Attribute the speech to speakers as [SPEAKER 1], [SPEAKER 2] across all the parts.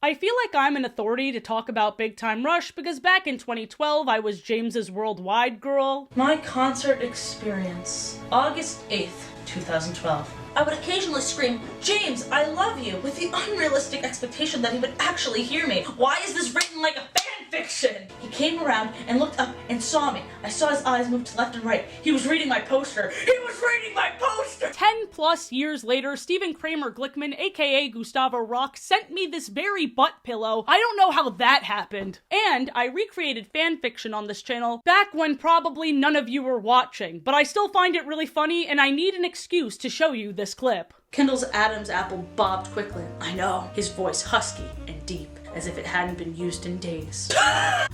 [SPEAKER 1] I feel like I'm an authority to talk about Big Time Rush because back in 2012 I was James's worldwide girl.
[SPEAKER 2] My concert experience. August 8th, 2012. I would occasionally scream, "James, I love you," with the unrealistic expectation that he would actually hear me. Why is this written like a fan fiction? He came around and looked up and saw me. I saw his eyes move to left and right. He was reading my poster. He was reading my poster!
[SPEAKER 1] 10 plus years later, Stephen Kramer Glickman, aka Gustavo Rock, sent me this very butt pillow. I don't know how that happened. And I recreated fan fiction on this channel back when probably none of you were watching, but I still find it really funny and I need an excuse to show you this clip.
[SPEAKER 2] Kendall's Adam's apple bobbed quickly. I know, his voice husky and deep, as if it hadn't been used in days.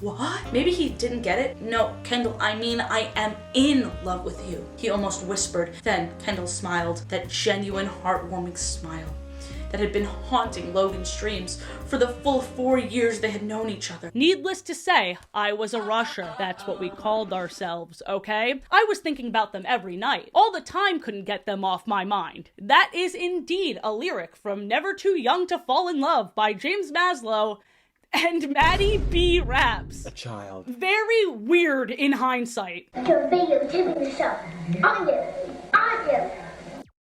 [SPEAKER 2] What? Maybe he didn't get it? No, Kendall, I mean I am in love with you. He almost whispered. Then Kendall smiled, that genuine, heartwarming smile that had been haunting Logan's dreams for the full 4 years they had known each other.
[SPEAKER 1] Needless to say, I was a rusher. That's what we called ourselves, okay? I was thinking about them every night. All the time couldn't get them off my mind. That is indeed a lyric from Never Too Young to Fall in Love by James Maslow and Maddie B. Raps.
[SPEAKER 3] A child.
[SPEAKER 1] Very weird in hindsight.
[SPEAKER 4] You're videotaping the show. On you.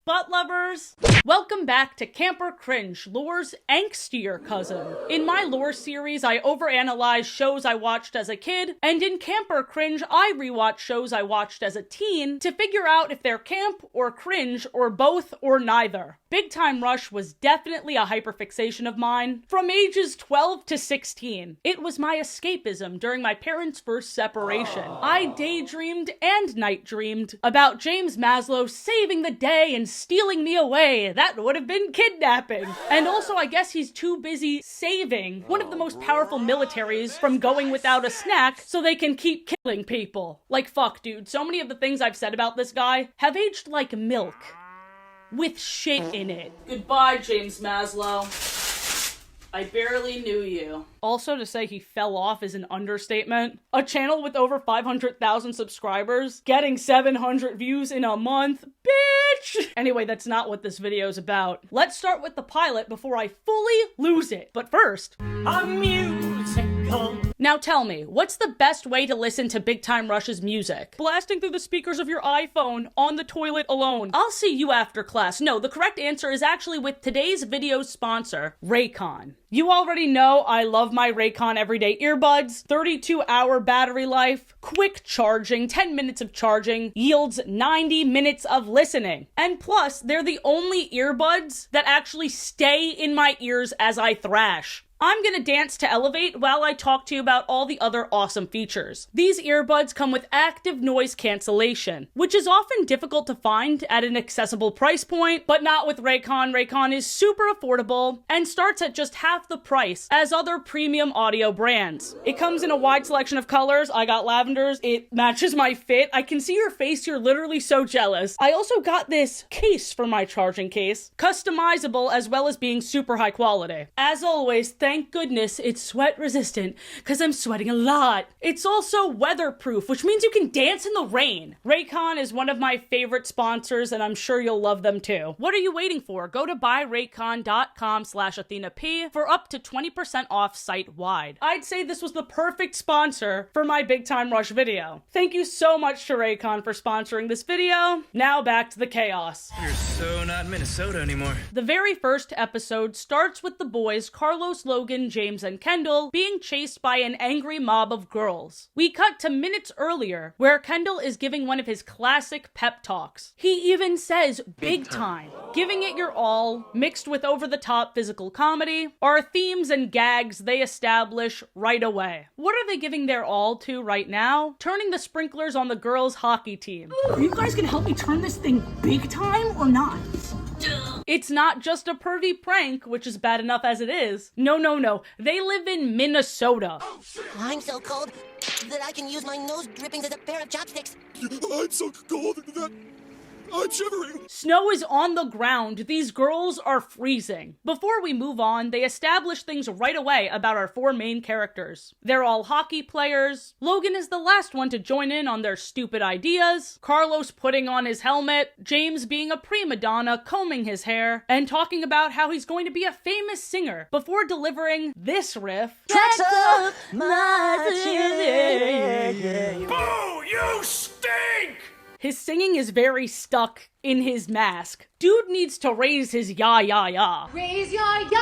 [SPEAKER 1] Butt lovers, welcome back to Camper Cringe, Lore's angstier cousin. In my Lore series, I overanalyze shows I watched as a kid, and in Camper Cringe, I rewatch shows I watched as a teen to figure out if they're camp or cringe or both or neither. Big Time Rush was definitely a hyperfixation of mine from ages 12 to 16. It was my escapism during my parents' first separation. I daydreamed and night dreamed about James Maslow saving the day and stealing me away. That would have been kidnapping. And also, I guess he's too busy saving one of the most powerful militaries from going without a snack so they can keep killing people. Like, fuck, dude. So many of the things I've said about this guy have aged like milk. With shit in it. Goodbye, James Maslow. I barely knew you. Also, to say he fell off is an understatement. A channel with over 500,000 subscribers, getting 700 views in a month, bitch! Anyway, that's not what this video is about. Let's start with the pilot before I fully lose it. But first,
[SPEAKER 3] A musical.
[SPEAKER 1] now tell me, what's the best way to listen to Big Time Rush's music? Blasting through the speakers of your iPhone on the toilet alone. I'll see you after class. No, the correct answer is actually with today's video's sponsor, Raycon. You already know I love my Raycon everyday earbuds. 32-hour battery life, quick charging, 10 minutes of charging yields 90 minutes of listening. And plus, they're the only earbuds that actually stay in my ears as I thrash. I'm gonna dance to elevate while I talk to you about all the other awesome features. These earbuds come with active noise cancellation, which is often difficult to find at an accessible price point, but not with Raycon. Raycon is super affordable and starts at just half the price as other premium audio brands. It comes in a wide selection of colors. I got lavenders. It matches my fit. I can see your face. You're literally so jealous. I also got this case for my charging case, customizable as well as being super high quality. As always, thank goodness it's sweat resistant, because I'm sweating a lot. It's also weatherproof, which means you can dance in the rain. Raycon is one of my favorite sponsors, and I'm sure you'll love them too. What are you waiting for? Go to buyraycon.com/AthenaP for up to 20% off site-wide. I'd say this was the perfect sponsor for my Big Time Rush video. Thank you so much to Raycon for sponsoring this video. Now back to the chaos.
[SPEAKER 3] You're so not Minnesota anymore.
[SPEAKER 1] The very first episode starts with the boys Carlos, Logan, James, and Kendall being chased by an angry mob of girls. We cut to minutes earlier, where Kendall is giving one of his classic pep talks. He even says big time. Giving it your all, mixed with over-the-top physical comedy, are themes and gags they establish right away. What are they giving their all to right now? Turning the sprinklers on the girls' hockey team. Are you guys gonna help me turn this thing big time or not? It's not just a pervy prank, which is bad enough as it is. No. They live in Minnesota.
[SPEAKER 5] I'm so cold that I can use my nose drippings as a pair of chopsticks.
[SPEAKER 6] I'm so cold that
[SPEAKER 5] I'm shivering.
[SPEAKER 1] Snow is on the ground. These girls are freezing. Before we move on, they establish things right away about our 4 main characters. They're all hockey players. Logan is the last one to join in on their stupid ideas. Carlos putting on his helmet. James being a prima donna, combing his hair, and talking about how he's going to be a famous singer before delivering this riff.
[SPEAKER 3] Tracks up my Boo! You stink!
[SPEAKER 1] His singing is very stuck in his mask. Dude needs to raise his ya.
[SPEAKER 6] Raise your ya.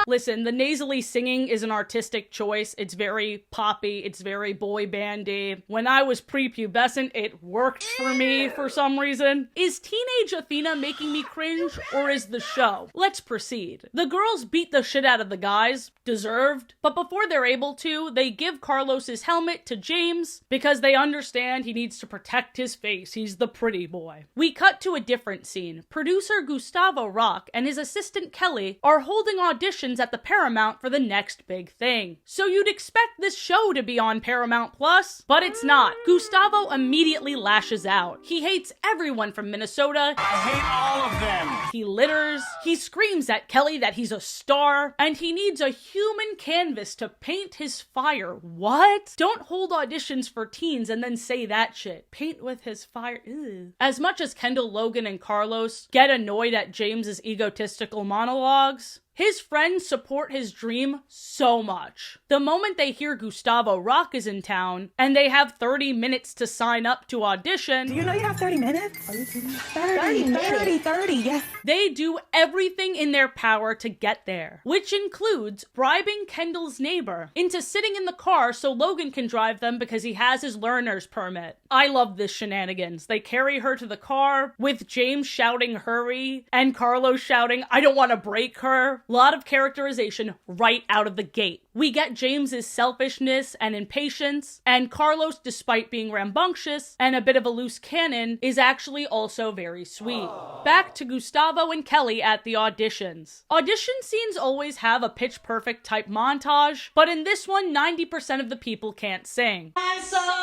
[SPEAKER 1] Listen, the nasally singing is an artistic choice. It's very poppy. It's very boy bandy. When I was prepubescent, it worked for me for some reason. Is teenage Athena making me cringe, or is the show? Let's proceed. The girls beat the shit out of the guys. Deserved. But before they're able to, they give Carlos his helmet to James because they understand he needs to protect his face. He's the pretty boy. We cut to a different scene. Producer Gustavo Rock and his assistant Kelly are holding auditions at the Paramount for the next big thing. So you'd expect this show to be on Paramount Plus, but it's not. Gustavo immediately lashes out. He hates everyone from Minnesota.
[SPEAKER 3] I hate all of them.
[SPEAKER 1] He litters. He screams at Kelly that he's a star, and he needs a human canvas to paint his fire. What? Don't hold auditions for teens and then say that shit. Paint with his fire. Ew. As much as Kendall, Logan, and Carlos get annoyed at James's egotistical monologues, his friends support his dream so much. The moment they hear Gustavo Rock is in town, and they have 30 minutes to sign up to audition...
[SPEAKER 7] Do you know you have 30 minutes? Are you kidding me? 30, yes.
[SPEAKER 1] They do everything in their power to get there, which includes bribing Kendall's neighbor into sitting in the car so Logan can drive them because he has his learner's permit. I love this shenanigans. They carry her to the car, with James shouting hurry, and Carlos shouting, I don't want to break her. Lot of characterization right out of the gate. We get James's selfishness and impatience, and Carlos, despite being rambunctious and a bit of a loose cannon, is actually also very sweet. Back to Gustavo and Kelly at the auditions. Audition scenes always have a Pitch Perfect type montage, but in this one, 90% of the people can't sing.
[SPEAKER 2] I'm so in love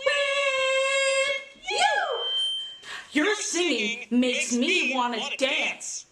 [SPEAKER 2] with you. Your singing makes me want to dance.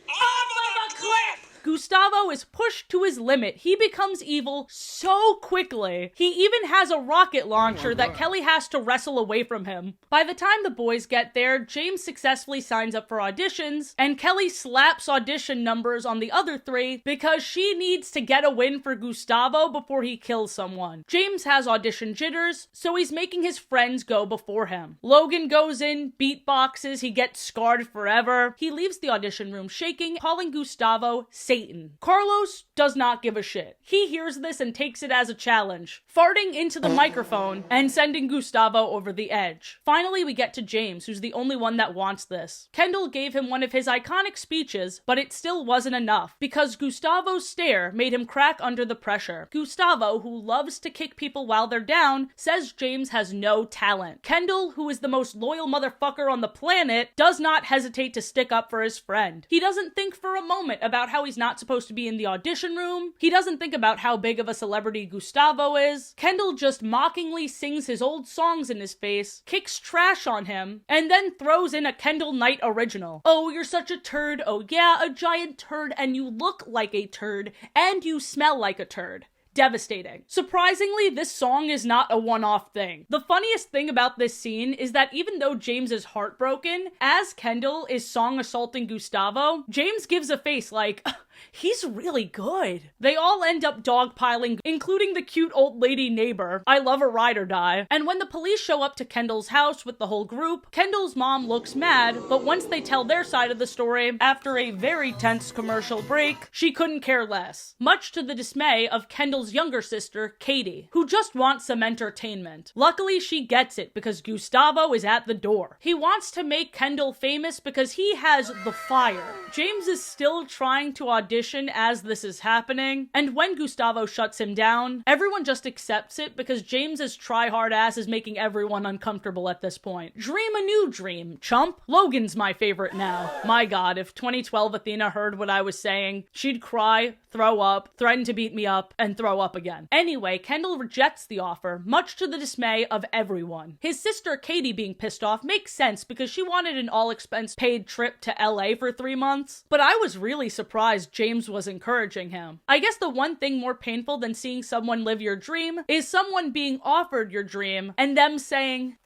[SPEAKER 2] Off of a cliff!
[SPEAKER 1] Gustavo is pushed to his limit. He becomes evil so quickly. He even has a rocket launcher that Kelly has to wrestle away from him. By the time the boys get there, James successfully signs up for auditions, and Kelly slaps audition numbers on the other 3 because she needs to get a win for Gustavo before he kills someone. James has audition jitters, so he's making his friends go before him. Logan goes in, beatboxes, he gets scarred forever. He leaves the audition room shaking, calling Gustavo Satan. Carlos does not give a shit. He hears this and takes it as a challenge, farting into the microphone and sending Gustavo over the edge. Finally, we get to James, who's the only one that wants this. Kendall gave him one of his iconic speeches, but it still wasn't enough, because Gustavo's stare made him crack under the pressure. Gustavo, who loves to kick people while they're down, says James has no talent. Kendall, who is the most loyal motherfucker on the planet, does not hesitate to stick up for his friend. He doesn't think for a moment about how he's not supposed to be in the audition room. He doesn't think about how big of a celebrity Gustavo is. Kendall just mockingly sings his old songs in his face, kicks trash on him, and then throws in a Kendall Knight original. Oh, you're such a turd. Oh yeah, a giant turd, and you look like a turd, and you smell like a turd. Devastating. Surprisingly, this song is not a one-off thing. The funniest thing about this scene is that even though James is heartbroken, as Kendall is song assaulting Gustavo, James gives a face like, he's really good. They all end up dogpiling, including the cute old lady neighbor. I love a ride or die. And when the police show up to Kendall's house with the whole group, Kendall's mom looks mad, but once they tell their side of the story, after a very tense commercial break, she couldn't care less. Much to the dismay of Kendall's younger sister, Katie, who just wants some entertainment. Luckily, she gets it because Gustavo is at the door. He wants to make Kendall famous because he has the fire. James is still trying to audition audition as this is happening, and when Gustavo shuts him down, everyone just accepts it because James's try-hard ass is making everyone uncomfortable at this point. Dream a new dream, chump. Logan's my favorite now. My god, if 2012 Athena heard what I was saying, she'd cry, throw up, threaten to beat me up, and throw up again. Anyway, Kendall rejects the offer, much to the dismay of everyone. His sister Katie being pissed off makes sense because she wanted an all-expense-paid trip to LA for 3 months, but I was really surprised James was encouraging him. I guess the one thing more painful than seeing someone live your dream is someone being offered your dream and them saying,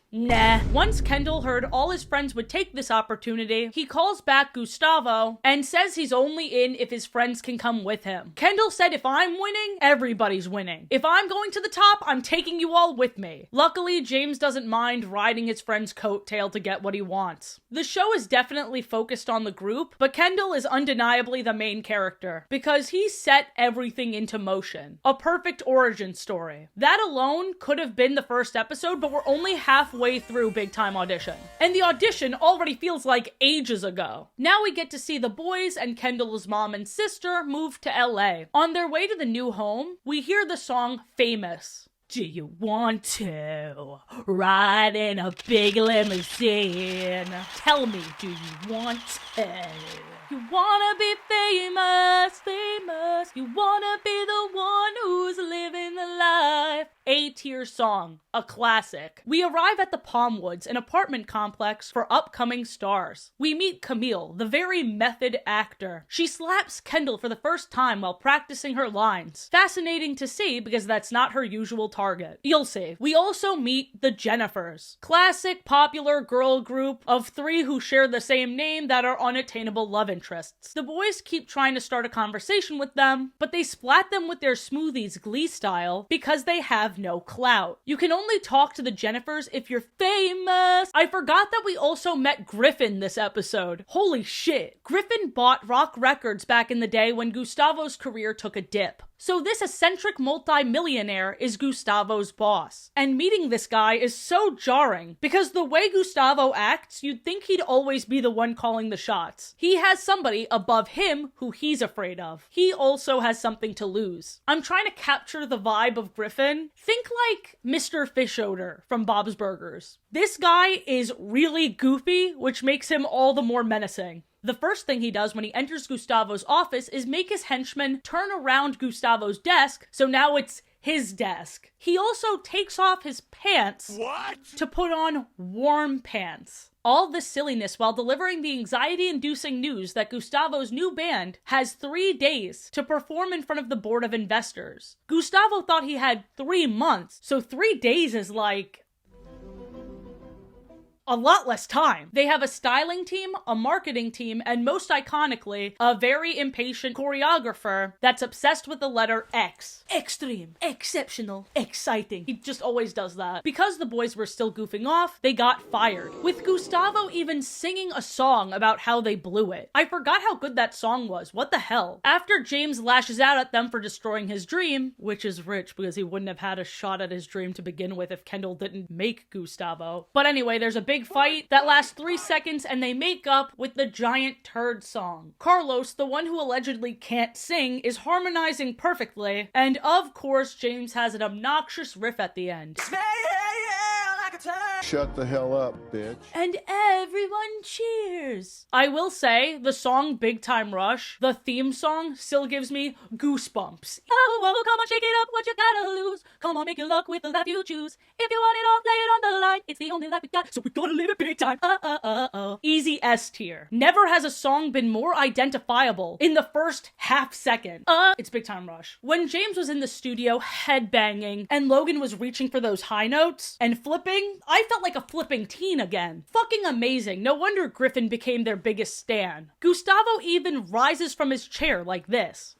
[SPEAKER 1] nah. Once Kendall heard all his friends would take this opportunity, he calls back Gustavo and says he's only in if his friends can come with him. Kendall said, if I'm winning, everybody's winning. If I'm going to the top, I'm taking you all with me. Luckily, James doesn't mind riding his friend's coattail to get what he wants. The show is definitely focused on the group, but Kendall is undeniably the main character because he set everything into motion. A perfect origin story. That alone could have been the first episode, but we're only halfway through Big Time Audition. And the audition already feels like ages ago. Now we get to see the boys and Kendall's mom and sister move to LA. On their way to the new home, we hear the song Famous. Do you want to ride in a big limousine? Tell me, do you want to? You wanna be famous, famous. You wanna be the one who's living the life. A-tier song, a classic. We arrive at the Palmwoods, an apartment complex for upcoming stars. We meet Camille, the very method actor. She slaps Kendall for the first time while practicing her lines. Fascinating to see because that's not her usual target. You'll see. We also meet the Jennifers. Classic popular girl group of 3 who share the same name that are unattainable love interests. The boys keep trying to start a conversation with them, but they splat them with their smoothies Glee style because they have no clout. You can only talk to the Jennifers if you're famous. I forgot that we also met Griffin this episode. Holy shit. Griffin bought rock records back in the day when Gustavo's career took a dip. So this eccentric multi-millionaire is Gustavo's boss. And meeting this guy is so jarring because the way Gustavo acts, you'd think he'd always be the one calling the shots. He has somebody above him who he's afraid of. He also has something to lose. I'm trying to capture the vibe of Griffin. Think like Mr. Fishodor from Bob's Burgers. This guy is really goofy, which makes him all the more menacing. The first thing he does when he enters Gustavo's office is make his henchmen turn around Gustavo's desk, so now it's his desk. He also takes off his pants to put on warm pants. All this silliness while delivering the anxiety-inducing news that Gustavo's new band has 3 days to perform in front of the board of investors. Gustavo thought he had 3 months, so 3 days is like a lot less time. They have a styling team, a marketing team, and most iconically, a very impatient choreographer that's obsessed with the letter X. Extreme, exceptional, exciting. He just always does that. Because the boys were still goofing off, they got fired, with Gustavo even singing a song about how they blew it. I forgot how good that song was. What the hell? After James lashes out at them for destroying his dream, which is rich because he wouldn't have had a shot at his dream to begin with if Kendall didn't make Gustavo. But anyway, there's a big fight that lasts 3 seconds and they make up with the giant turd song. Carlos, the one who allegedly can't sing, is harmonizing perfectly, and of course James has an obnoxious riff at the end.
[SPEAKER 5] Shut the hell up, bitch.
[SPEAKER 1] And everyone cheers. I will say, the song Big Time Rush, the theme song, still gives me goosebumps. Oh, come on, shake it up, what you gotta lose. Come on, make your luck with the life you choose. If you want it all, lay it on the line. It's the only life we got, so we gotta live it big time. Easy S tier. Never has a song been more identifiable in the first half second. It's Big Time Rush. When James was in the studio headbanging and Logan was reaching for those high notes and flipping, I felt like a flipping teen again. Fucking amazing. No wonder Griffin became their biggest stan. Gustavo even rises from his chair like this.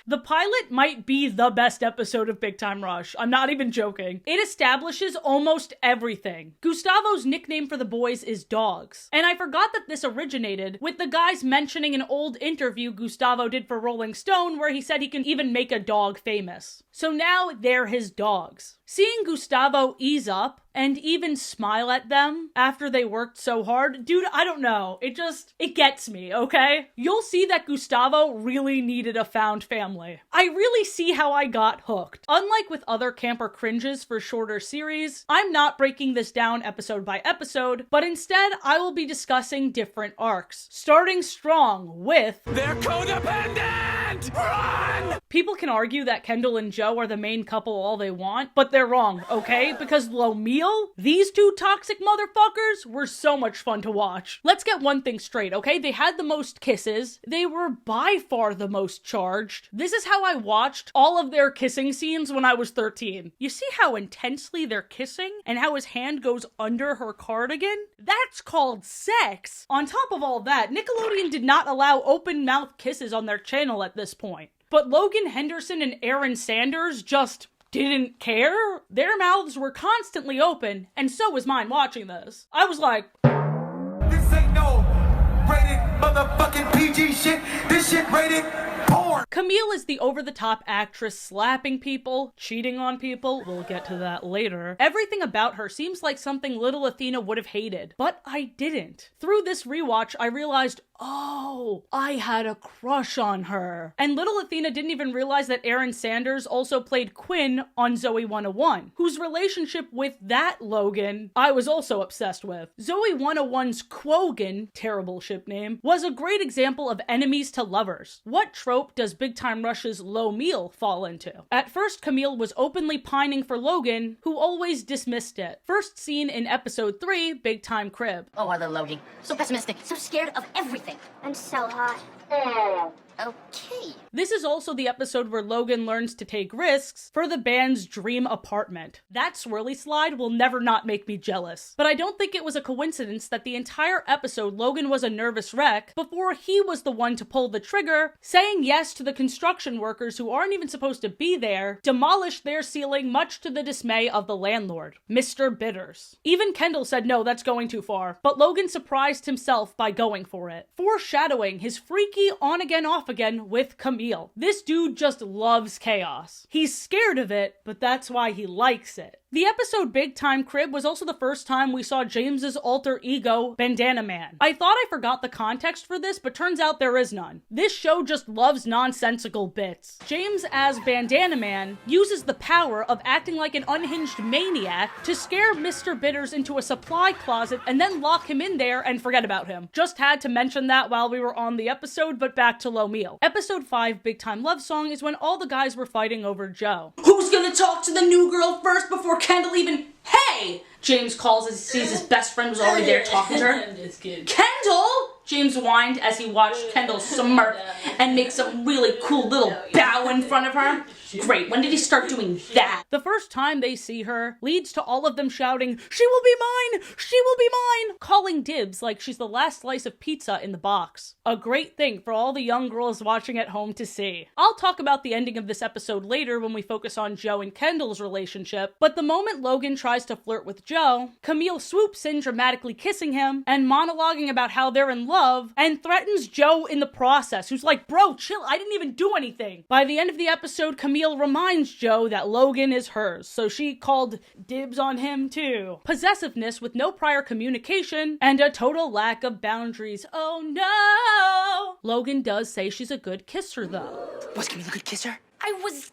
[SPEAKER 1] The pilot might be the best episode of Big Time Rush. I'm not even joking. It establishes almost everything. Gustavo's nickname for the boys is Dogs. And I forgot that this originated with the guys mentioning an old interview Gustavo did for Rolling Stone where he said he can even make a dog famous. So now they're his dogs. Seeing Gustavo ease up and even smile at them after they worked so hard. Dude, I don't know. It gets me, okay? You'll see that Gustavo really needed a found family. I really see how I got hooked. Unlike with other camper cringes for shorter series, I'm not breaking this down episode by episode, but instead I will be discussing different arcs, starting strong with
[SPEAKER 3] They're codependent! Run!
[SPEAKER 1] People can argue that Kendall and Joe are the main couple all they want, but they're wrong, okay? Because lomille, these two toxic motherfuckers were so much fun to watch. Let's get one thing straight, okay? They had the most kisses. They were by far the most charged. This is how I watched all of their kissing scenes when I was 13. You see how intensely they're kissing and how his hand goes under her cardigan? That's called sex. On top of all that, Nickelodeon did not allow open mouth kisses on their channel at this point. But Logan Henderson and Aaron Sanders just didn't care. Their mouths were constantly open, and so was mine watching this. I was like,
[SPEAKER 5] this ain't no rated motherfucking PG shit. This shit rated porn.
[SPEAKER 1] Camille is the over-the-top actress slapping people, cheating on people. We'll get to that later. Everything about her seems like something little Athena would have hated, but I didn't. Through this rewatch, I realized, oh, I had a crush on her. And little Athena didn't even realize that Aaron Sanders also played Quinn on Zoe 101, whose relationship with that Logan I was also obsessed with. Zoe 101's Quogan, terrible ship name, was a great example of enemies to lovers. What trope does Big Time Rush's lomille fall into? At first, Camille was openly pining for Logan, who always dismissed it. First seen in episode 3, Big Time Crib.
[SPEAKER 8] Oh, our little Logie. So pessimistic, so scared of everything.
[SPEAKER 4] And so hot.
[SPEAKER 8] Okay.
[SPEAKER 1] This is also the episode where Logan learns to take risks for the band's dream apartment. That swirly slide will never not make me jealous. But I don't think it was a coincidence that the entire episode Logan was a nervous wreck before he was the one to pull the trigger, saying yes to the construction workers who aren't even supposed to be there, demolish their ceiling much to the dismay of the landlord, Mr. Bitters. Even Kendall said no, that's going too far, but Logan surprised himself by going for it, foreshadowing his freaky on-again, off-again with Camille. This dude just loves chaos. He's scared of it, but that's why he likes it. The episode Big Time Crib was also the first time we saw James's alter ego, Bandana Man. I thought I forgot the context for this, but turns out there is none. This show just loves nonsensical bits. James, as Bandana Man, uses the power of acting like an unhinged maniac to scare Mr. Bitters into a supply closet and then lock him in there and forget about him. Just had to mention that while we were on the episode, but back to lomille. Episode 5, Big Time Love Song, is when all the guys were fighting over Joe.
[SPEAKER 2] Who's gonna talk to the new girl first before Kendall even... Hey! James calls as he sees his best friend was already there talking to her. Kendall! James whined as he watched Kendall smirk and make some really cool little bow in front of her. Great, when did he start doing that?
[SPEAKER 1] The first time they see her leads to all of them shouting, "She will be mine! She will be mine!" calling dibs like she's the last slice of pizza in the box. A great thing for all the young girls watching at home to see. I'll talk about the ending of this episode later when we focus on Joe and Kendall's relationship, but the moment Logan tries to flirt with Joe, Camille swoops in, dramatically kissing him and monologuing about how they're in love and threatens Joe in the process, who's like, "Bro, chill, I didn't even do anything." By the end of the episode, Camille reminds Joe that Logan is hers, so she called dibs on him too. Possessiveness with no prior communication and a total lack of boundaries. Oh no! Logan does say she's a good kisser though.
[SPEAKER 8] Was Camille a good kisser? I was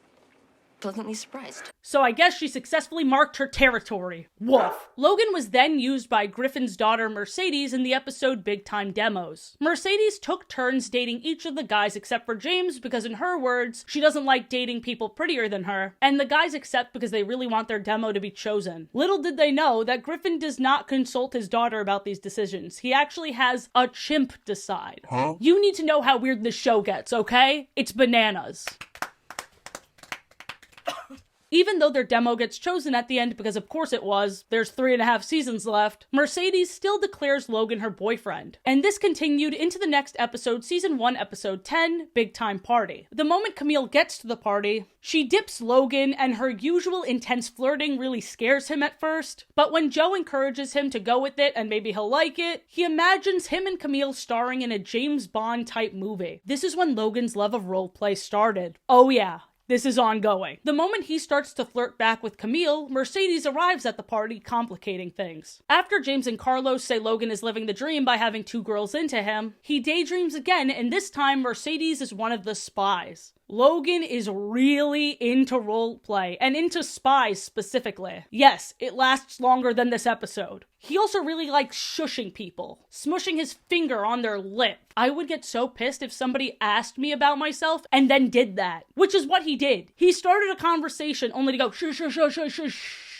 [SPEAKER 8] pleasantly surprised.
[SPEAKER 1] So I guess she successfully marked her territory. Woof. Logan was then used by Griffin's daughter Mercedes in the episode Big Time Demos. Mercedes took turns dating each of the guys except for James because, in her words, she doesn't like dating people prettier than her, and the guys accept because they really want their demo to be chosen. Little did they know that Griffin does not consult his daughter about these decisions. He actually has a chimp decide. Huh? You need to know how weird this show gets, okay? It's bananas. Even though their demo gets chosen at the end, because of course it was, there's 3.5 seasons left, Mercedes still declares Logan her boyfriend. And this continued into the next episode, season 1, episode 10, Big Time Party. The moment Camille gets to the party, she dips Logan, and her usual intense flirting really scares him at first. But when Joe encourages him to go with it and maybe he'll like it, he imagines him and Camille starring in a James Bond type movie. This is when Logan's love of roleplay started. Oh yeah. This is ongoing. The moment he starts to flirt back with Camille, Mercedes arrives at the party, complicating things. After James and Carlos say Logan is living the dream by having 2 girls into him, he daydreams again, and this time Mercedes is one of the spies. Logan is really into roleplay, and into spies specifically. Yes, it lasts longer than this episode. He also really likes shushing people, smushing his finger on their lip. I would get so pissed if somebody asked me about myself and then did that, which is what he did. He started a conversation only to go shush, shush, shush, shush, shush.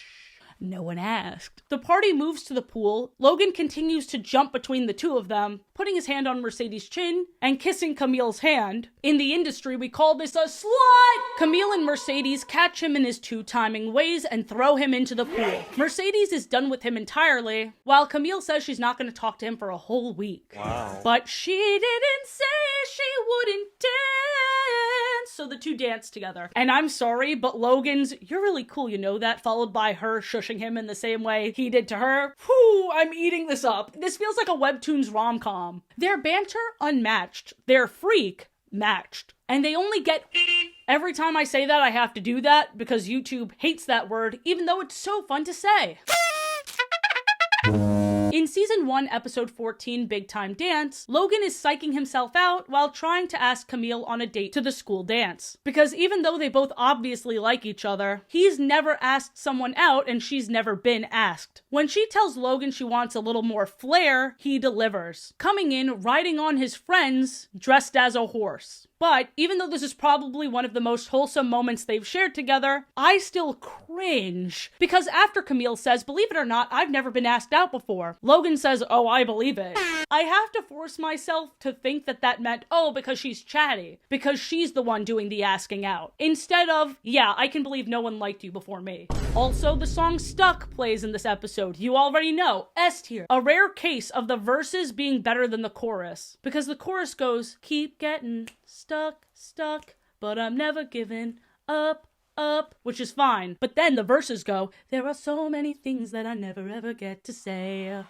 [SPEAKER 1] No one asked. The party moves to the pool. Logan continues to jump between the 2 of them, putting his hand on Mercedes' chin and kissing Camille's hand. In the industry, we call this a slut! Camille and Mercedes catch him in his 2-timing ways and throw him into the pool. Mercedes is done with him entirely, while Camille says she's not going to talk to him for a whole week. Wow. But she didn't say she wouldn't dance, so the 2 dance together. And I'm sorry, but Logan's "you're really cool, you know that," followed by her shushing him in the same way he did to her. Whew, I'm eating this up. This feels like a Webtoons rom-com. Their banter, unmatched. Their freak, matched. And they only get every time I say that, I have to do that because YouTube hates that word, even though it's so fun to say. In Season 1, Episode 14, Big Time Dance, Logan is psyching himself out while trying to ask Camille on a date to the school dance. Because even though they both obviously like each other, he's never asked someone out and she's never been asked. When she tells Logan she wants a little more flair, he delivers, coming in riding on his friends dressed as a horse. But even though this is probably one of the most wholesome moments they've shared together, I still cringe. Because after Camille says, "Believe it or not, I've never been asked out before," Logan says, "Oh, I believe it." I have to force myself to think that that meant, oh, because she's chatty, because she's the one doing the asking out. Instead of, yeah, I can believe no one liked you before me. Also, the song Stuck plays in this episode. You already know, S tier. A rare case of the verses being better than the chorus. Because the chorus goes, "Keep getting stuck, but I'm never giving up, which is fine. But then the verses go, "There are so many things that I never ever get to say,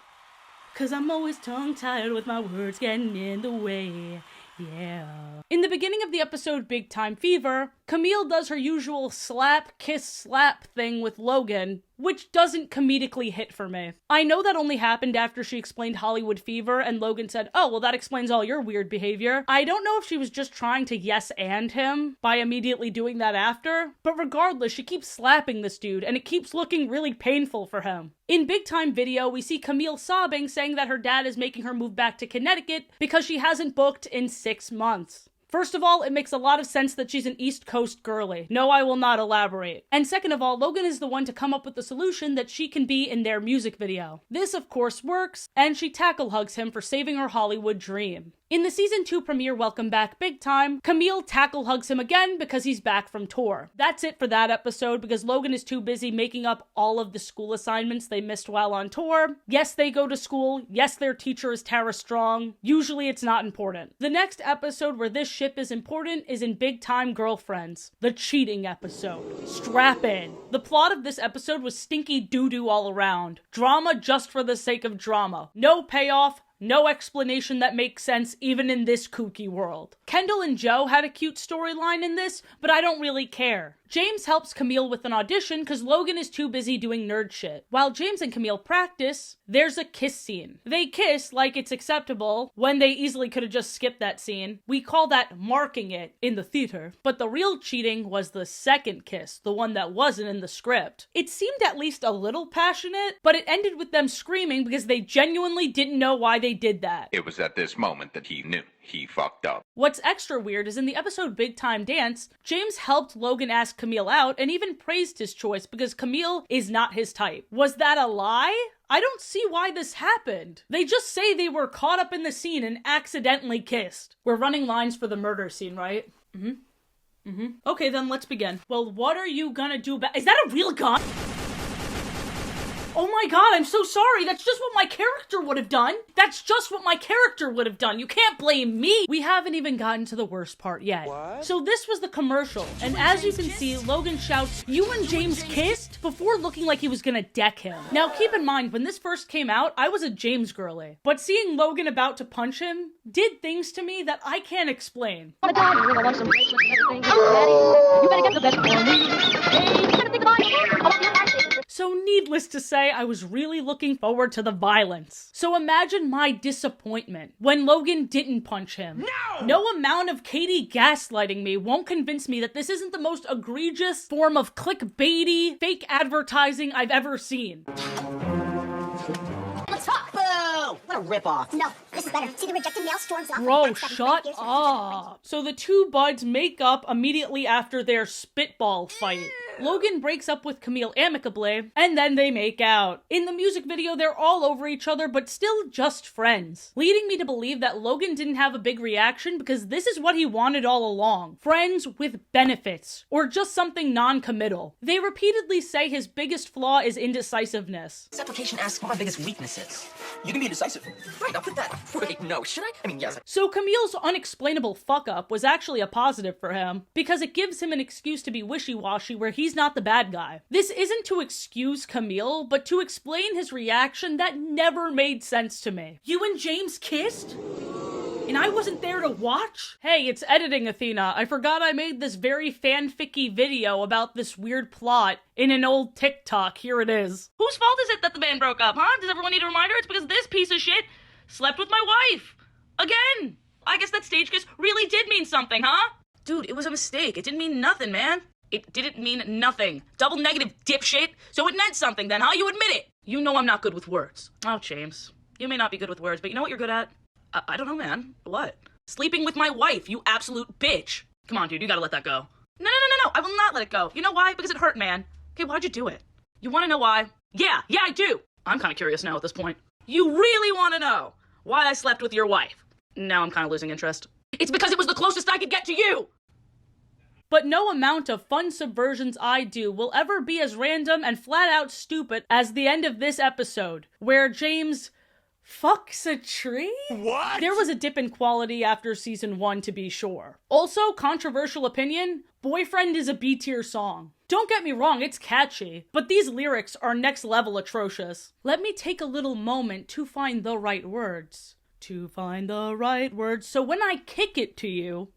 [SPEAKER 1] 'cause I'm always tongue-tied with my words getting in the way." Yeah. In the beginning of the episode Big Time Fever, Camille does her usual slap, kiss, slap thing with Logan, which doesn't comedically hit for me. I know that only happened after she explained Hollywood Fever and Logan said, "Oh, well that explains all your weird behavior." I don't know if she was just trying to yes and him by immediately doing that after, but regardless, she keeps slapping this dude and it keeps looking really painful for him. In Big Time Video, we see Camille sobbing, saying that her dad is making her move back to Connecticut because she hasn't booked in 6 months. First of all, it makes a lot of sense that she's an East Coast girly. No, I will not elaborate. And second of all, Logan is the one to come up with the solution that she can be in their music video. This, of course, works, and she tackle hugs him for saving her Hollywood dream. In the Season 2 premiere Welcome Back Big Time, Camille tackle hugs him again because he's back from tour. That's it for that episode because Logan is too busy making up all of the school assignments they missed while on tour. Yes, they go to school. Yes, their teacher is Tara Strong. Usually it's not important. The next episode where this ship is important is in Big Time Girlfriends, the cheating episode. Strap in. The plot of this episode was stinky doo-doo all around. Drama just for the sake of drama. No payoff. No explanation that makes sense even in this kooky world. Kendall and Joe had a cute storyline in this, but I don't really care. James helps Camille with an audition because Logan is too busy doing nerd shit. While James and Camille practice, there's a kiss scene. They kiss like it's acceptable when they easily could have just skipped that scene. We call that marking it in the theater. But the real cheating was the second kiss, the one that wasn't in the script. It seemed at least a little passionate, but it ended with them screaming because they genuinely didn't know why they did that.
[SPEAKER 9] It was at this moment that he knew he fucked up.
[SPEAKER 1] What's extra weird is in the episode Big Time Dance, James helped Logan ask Camille out and even praised his choice because Camille is not his type. Was that a lie? I don't see why this happened. They just say they were caught up in the scene and accidentally kissed. We're running lines for the murder scene, right? Okay, then let's begin. Well, what are you gonna do about— Is that a real gun? Oh my god, I'm so sorry. That's just what my character would have done. That's just what my character would have done. You can't blame me. We haven't even gotten to the worst part yet. What? So this was the commercial, and as you can see, Logan shouts, "You and James kissed?" before looking like he was gonna deck him. Now keep in mind, when this first came out, I was a James girly, but seeing Logan about to punch him did things to me that I can't explain.
[SPEAKER 6] You better get the best for me. Hey, you gotta think about it. I want the advice.
[SPEAKER 1] So needless to say, I was really looking forward to the violence. So imagine my disappointment when Logan didn't punch him. No amount of Katie gaslighting me won't convince me that this isn't the most egregious form of clickbaity, fake advertising I've ever seen.
[SPEAKER 10] Let's talk. Boo! What a ripoff.
[SPEAKER 4] No, this is better. See the rejected mail storms off.
[SPEAKER 1] Bro, shut up. So the two buds make up immediately after their spitball fight. Logan breaks up with Camille amicably, and then they make out. In the music video, they're all over each other, but still just friends, leading me to believe that Logan didn't have a big reaction because this is what he wanted all along. Friends with benefits, or just something non-committal. They repeatedly say his biggest flaw is indecisiveness.
[SPEAKER 10] This application asks what my biggest weakness is. You can be indecisive. Right, I'll put that. Wait, no, should I? I mean, yes.
[SPEAKER 1] So Camille's unexplainable fuck-up was actually a positive for him, because it gives him an excuse to be wishy-washy where he's not the bad guy. This isn't to excuse Camille, but to explain his reaction that never made sense to me. You and James kissed? And I wasn't there to watch? Hey, it's editing, Athena. I forgot I made this very fanficky video about this weird plot in an old TikTok. Here it is.
[SPEAKER 2] Whose fault is it that the band broke up, huh? Does everyone need a reminder? It's because this piece of shit slept with my wife. Again. I guess that stage kiss really did mean something, huh? Dude, it was a mistake. It didn't mean nothing, man. It didn't mean nothing. Double negative, dipshit. So it meant something then, huh? You admit it. You know I'm not good with words. Oh, James. You may not be good with words, but you know what you're good at? I don't know, man. What? Sleeping with my wife, you absolute bitch. Come on, dude, you gotta let that go. No. I will not let it go. You know why? Because it hurt, man. Okay, why'd you do it? You wanna know why? Yeah, I do. I'm kinda curious now at this point. You really wanna know why I slept with your wife? Now I'm kinda losing interest. It's because it was the closest I could get to you!
[SPEAKER 1] But no amount of fun subversions I do will ever be as random and flat out stupid as the end of this episode, where James fucks a tree?
[SPEAKER 3] What?
[SPEAKER 1] There was a dip in quality after season 1, to be sure. Also, controversial opinion, Boyfriend is a B-tier song. Don't get me wrong, it's catchy, but these lyrics are next level atrocious. Let me take a little moment to find the right words. So when I kick it to you,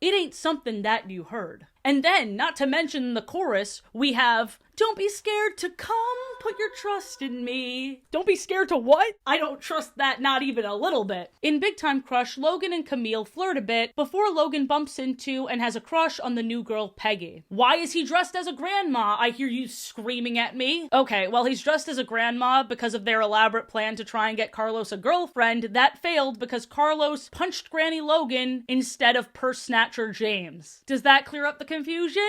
[SPEAKER 1] it ain't something that you heard. And then, not to mention the chorus, we have, "Don't be scared to come, put your trust in me." Don't be scared to what? I don't trust that not even a little bit. In Big Time Crush, Logan and Camille flirt a bit before Logan bumps into and has a crush on the new girl, Peggy. Why is he dressed as a grandma? I hear you screaming at me. Okay, well, he's dressed as a grandma because of their elaborate plan to try and get Carlos a girlfriend. That failed because Carlos punched Granny Logan instead of purse snatcher James. Does that clear up the confusion?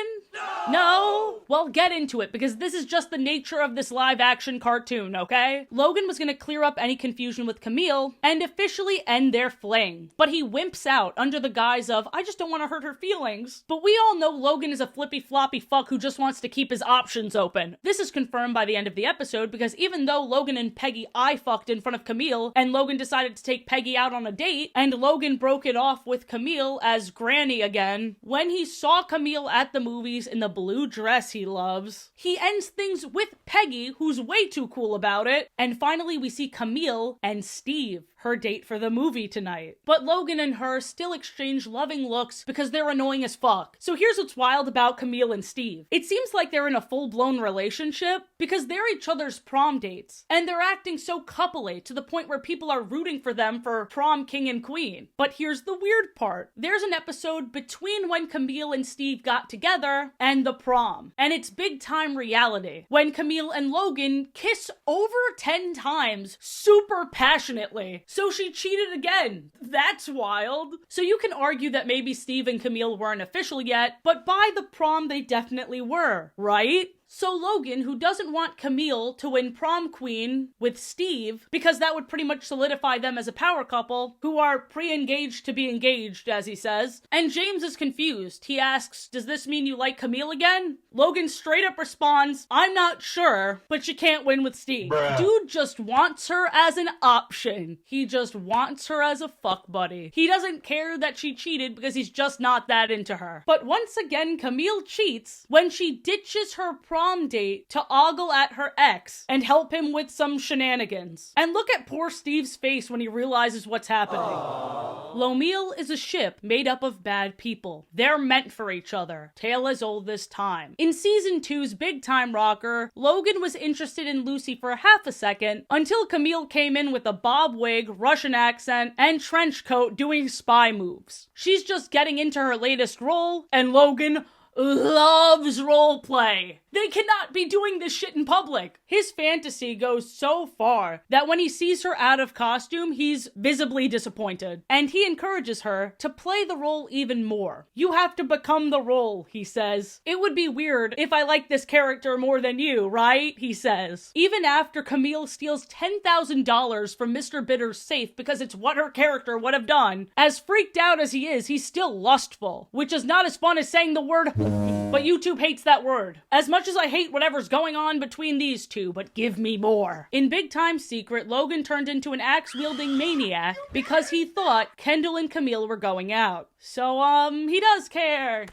[SPEAKER 1] No? Well, get into it, because this is just the nature of this live-action cartoon, okay? Logan was gonna clear up any confusion with Camille and officially end their fling, but he wimps out under the guise of, "I just don't want to hurt her feelings." But we all know Logan is a flippy-floppy fuck who just wants to keep his options open. This is confirmed by the end of the episode, because even though Logan and Peggy eye-fucked in front of Camille, and Logan decided to take Peggy out on a date, and Logan broke it off with Camille as Granny again, when he saw Camille at the movies in the blue dress he loves, he ends things with Peggy, who's way too cool about it, and finally we see Camille and Steve, her date for the movie tonight. But Logan and her still exchange loving looks because they're annoying as fuck. So here's what's wild about Camille and Steve. It seems like they're in a full-blown relationship because they're each other's prom dates, and they're acting so couple-y to the point where people are rooting for them for prom king and queen. But here's the weird part. There's an episode between when Camille and Steve got together and the prom, and it's big time reality, when Camille and Logan kiss over 10 times super passionately. So she cheated again. That's wild. So you can argue that maybe Steve and Camille weren't official yet, but by the prom they definitely were, right? So Logan, who doesn't want Camille to win prom queen with Steve, because that would pretty much solidify them as a power couple, who are pre-engaged to be engaged, as he says, and James is confused. He asks, does this mean you like Camille again? Logan straight up responds, I'm not sure, but you can't win with Steve.
[SPEAKER 5] Bruh.
[SPEAKER 1] Dude just wants her as an option. He just wants her as a fuck buddy. He doesn't care that she cheated because he's just not that into her. But once again, Camille cheats when she ditches her prom date to ogle at her ex and help him with some shenanigans. And look at poor Steve's face when he realizes what's happening. Lomille is a ship made up of bad people. They're meant for each other. Tale as old as time. In season 2's Big Time Rocker, Logan was interested in Lucy for half a second until Camille came in with a bob wig, Russian accent, and trench coat doing spy moves. She's just getting into her latest role, and Logan loves roleplay. They cannot be doing this shit in public. His fantasy goes so far that when he sees her out of costume, he's visibly disappointed. And he encourages her to play the role even more. You have to become the role, he says. It would be weird if I like this character more than you, right? He says. Even after Camille steals $10,000 from Mr. Bitter's safe because it's what her character would have done, as freaked out as he is, he's still lustful, which is not as fun as saying the word but YouTube hates that word. As much as I hate whatever's going on between these two, but give me more. In Big Time Secret, Logan turned into an axe-wielding maniac because he thought Kendall and Camille were going out. So, he does care.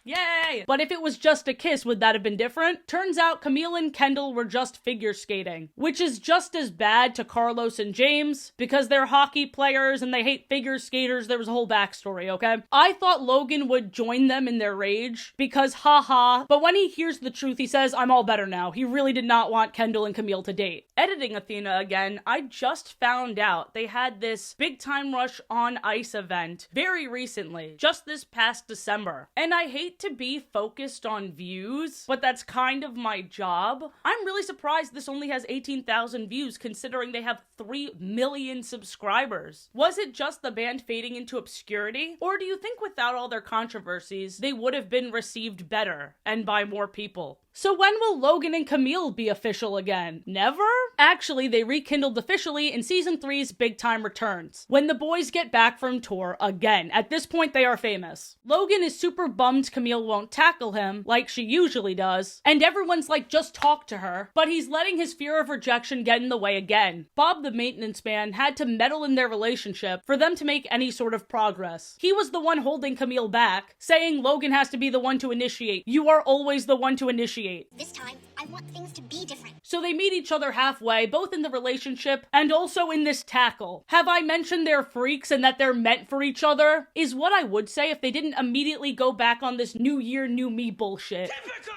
[SPEAKER 1] Yay! But if it was just a kiss, would that have been different? Turns out Camille and Kendall were just figure skating, which is just as bad to Carlos and James, because they're hockey players and they hate figure skaters. There was a whole backstory, okay? I thought Logan would join them in their rage, because haha, but when he hears the truth, he says, I'm all better now. He really did not want Kendall and Camille to date. Editing Athena again, I just found out they had this Big Time Rush on Ice event very recently, just this past December, and I hate to be focused on views, but that's kind of my job. I'm really surprised this only has 18,000 views considering they have 3 million subscribers. Was it just the band fading into obscurity? Or do you think without all their controversies, they would have been received better and by more people? So when will Logan and Camille be official again? Never? Actually, they rekindled officially in season 3's Big Time Returns, when the boys get back from tour again. At this point, they are famous. Logan is super bummed Camille won't tackle him, like she usually does, and everyone's like, just talk to her, but he's letting his fear of rejection get in the way again. Bob the maintenance man had to meddle in their relationship for them to make any sort of progress. He was the one holding Camille back, saying Logan has to be the one to initiate. You are always the one to initiate.
[SPEAKER 4] This time, I want things to be different.
[SPEAKER 1] So they meet each other halfway, both in the relationship and also in this tackle. Have I mentioned they're freaks and that they're meant for each other? Is what I would say if they didn't immediately go back on this new year, new me bullshit.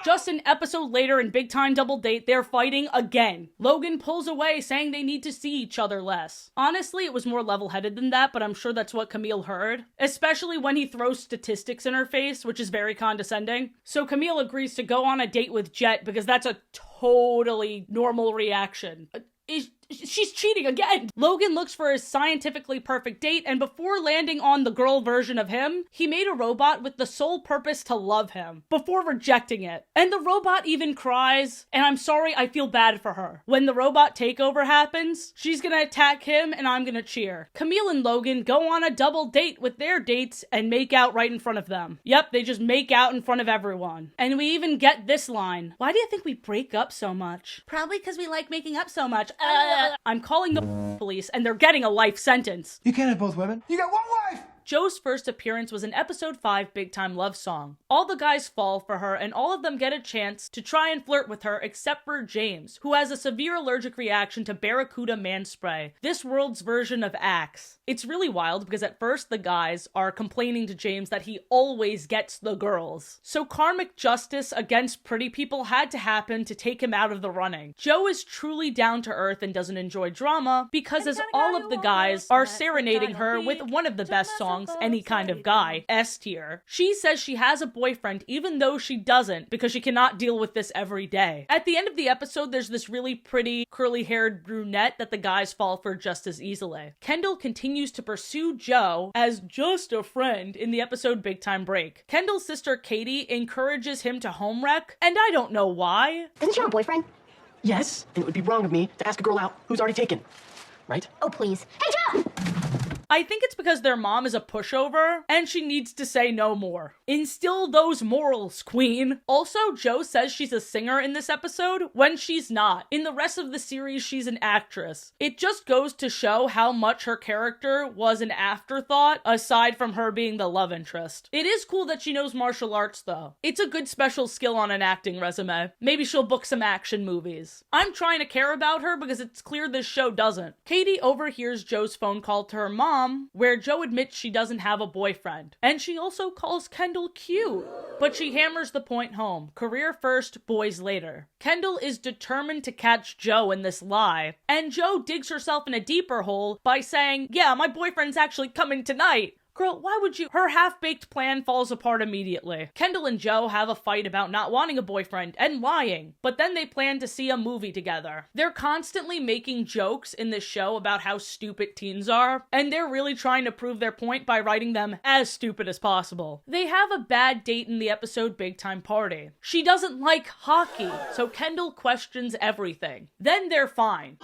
[SPEAKER 1] Just an episode later in Big Time Double Date, they're fighting again. Logan pulls away, saying they need to see each other less. Honestly, it was more level-headed than that, but I'm sure that's what Camille heard. Especially when he throws statistics in her face, which is very condescending. So Camille agrees to go on a date with Jet because that's a totally normal reaction. She's cheating again. Logan looks for his scientifically perfect date, and before landing on the girl version of him, he made a robot with the sole purpose to love him, before rejecting it. And the robot even cries, and I'm sorry, I feel bad for her. When the robot takeover happens, she's gonna attack him, and I'm gonna cheer. Camille and Logan go on a double date with their dates and make out right in front of them. Yep, they just make out in front of everyone. And we even get this line. Why do you think we break up so much? Probably because we like making up so much. I'm calling the police and they're getting a life sentence.
[SPEAKER 5] You can't have both women. You got one wife!
[SPEAKER 1] Joe's first appearance was in episode 5 Big Time Love Song. All the guys fall for her and all of them get a chance to try and flirt with her except for James, who has a severe allergic reaction to Barracuda man spray, this world's version of Axe. It's really wild because at first the guys are complaining to James that he always gets the girls. So karmic justice against pretty people had to happen to take him out of the running. Joe is truly down to earth and doesn't enjoy drama because as all of the guys are serenading her with one of the best songs any kind of guy, S tier. She says she has a boyfriend even though she doesn't because she cannot deal with this every day. At the end of the episode, there's this really pretty curly-haired brunette that the guys fall for just as easily. Kendall continues continues to pursue Joe as just a friend in the episode Big Time Break. Kendall's sister Katie encourages him to home wreck, and I don't know why.
[SPEAKER 6] Doesn't she have a boyfriend?
[SPEAKER 10] Yes, and it would be wrong of me to ask a girl out who's already taken. Right?
[SPEAKER 6] Oh, please. Hey, Joe!
[SPEAKER 1] I think it's because their mom is a pushover, and she needs to say no more. Instill those morals, queen. Also, Joe says she's a singer in this episode, when she's not. In the rest of the series, she's an actress. It just goes to show how much her character was an afterthought, aside from her being the love interest. It is cool that she knows martial arts, though. It's a good special skill on an acting resume. Maybe she'll book some action movies. I'm trying to care about her because it's clear this show doesn't. Katie overhears Joe's phone call to her mom, where Joe admits she doesn't have a boyfriend. And she also calls Kendall cute. But she hammers the point home. Career first, boys later. Kendall is determined to catch Joe in this lie. And Joe digs herself in a deeper hole by saying, yeah, my boyfriend's actually coming tonight. Girl, why would you? Her half-baked plan falls apart immediately. Kendall and Joe have a fight about not wanting a boyfriend and lying, but then they plan to see a movie together. They're constantly making jokes in this show about how stupid teens are, and they're really trying to prove their point by writing them as stupid as possible. They have a bad date in the episode Big Time Party. She doesn't like hockey, so Kendall questions everything. Then they're fine.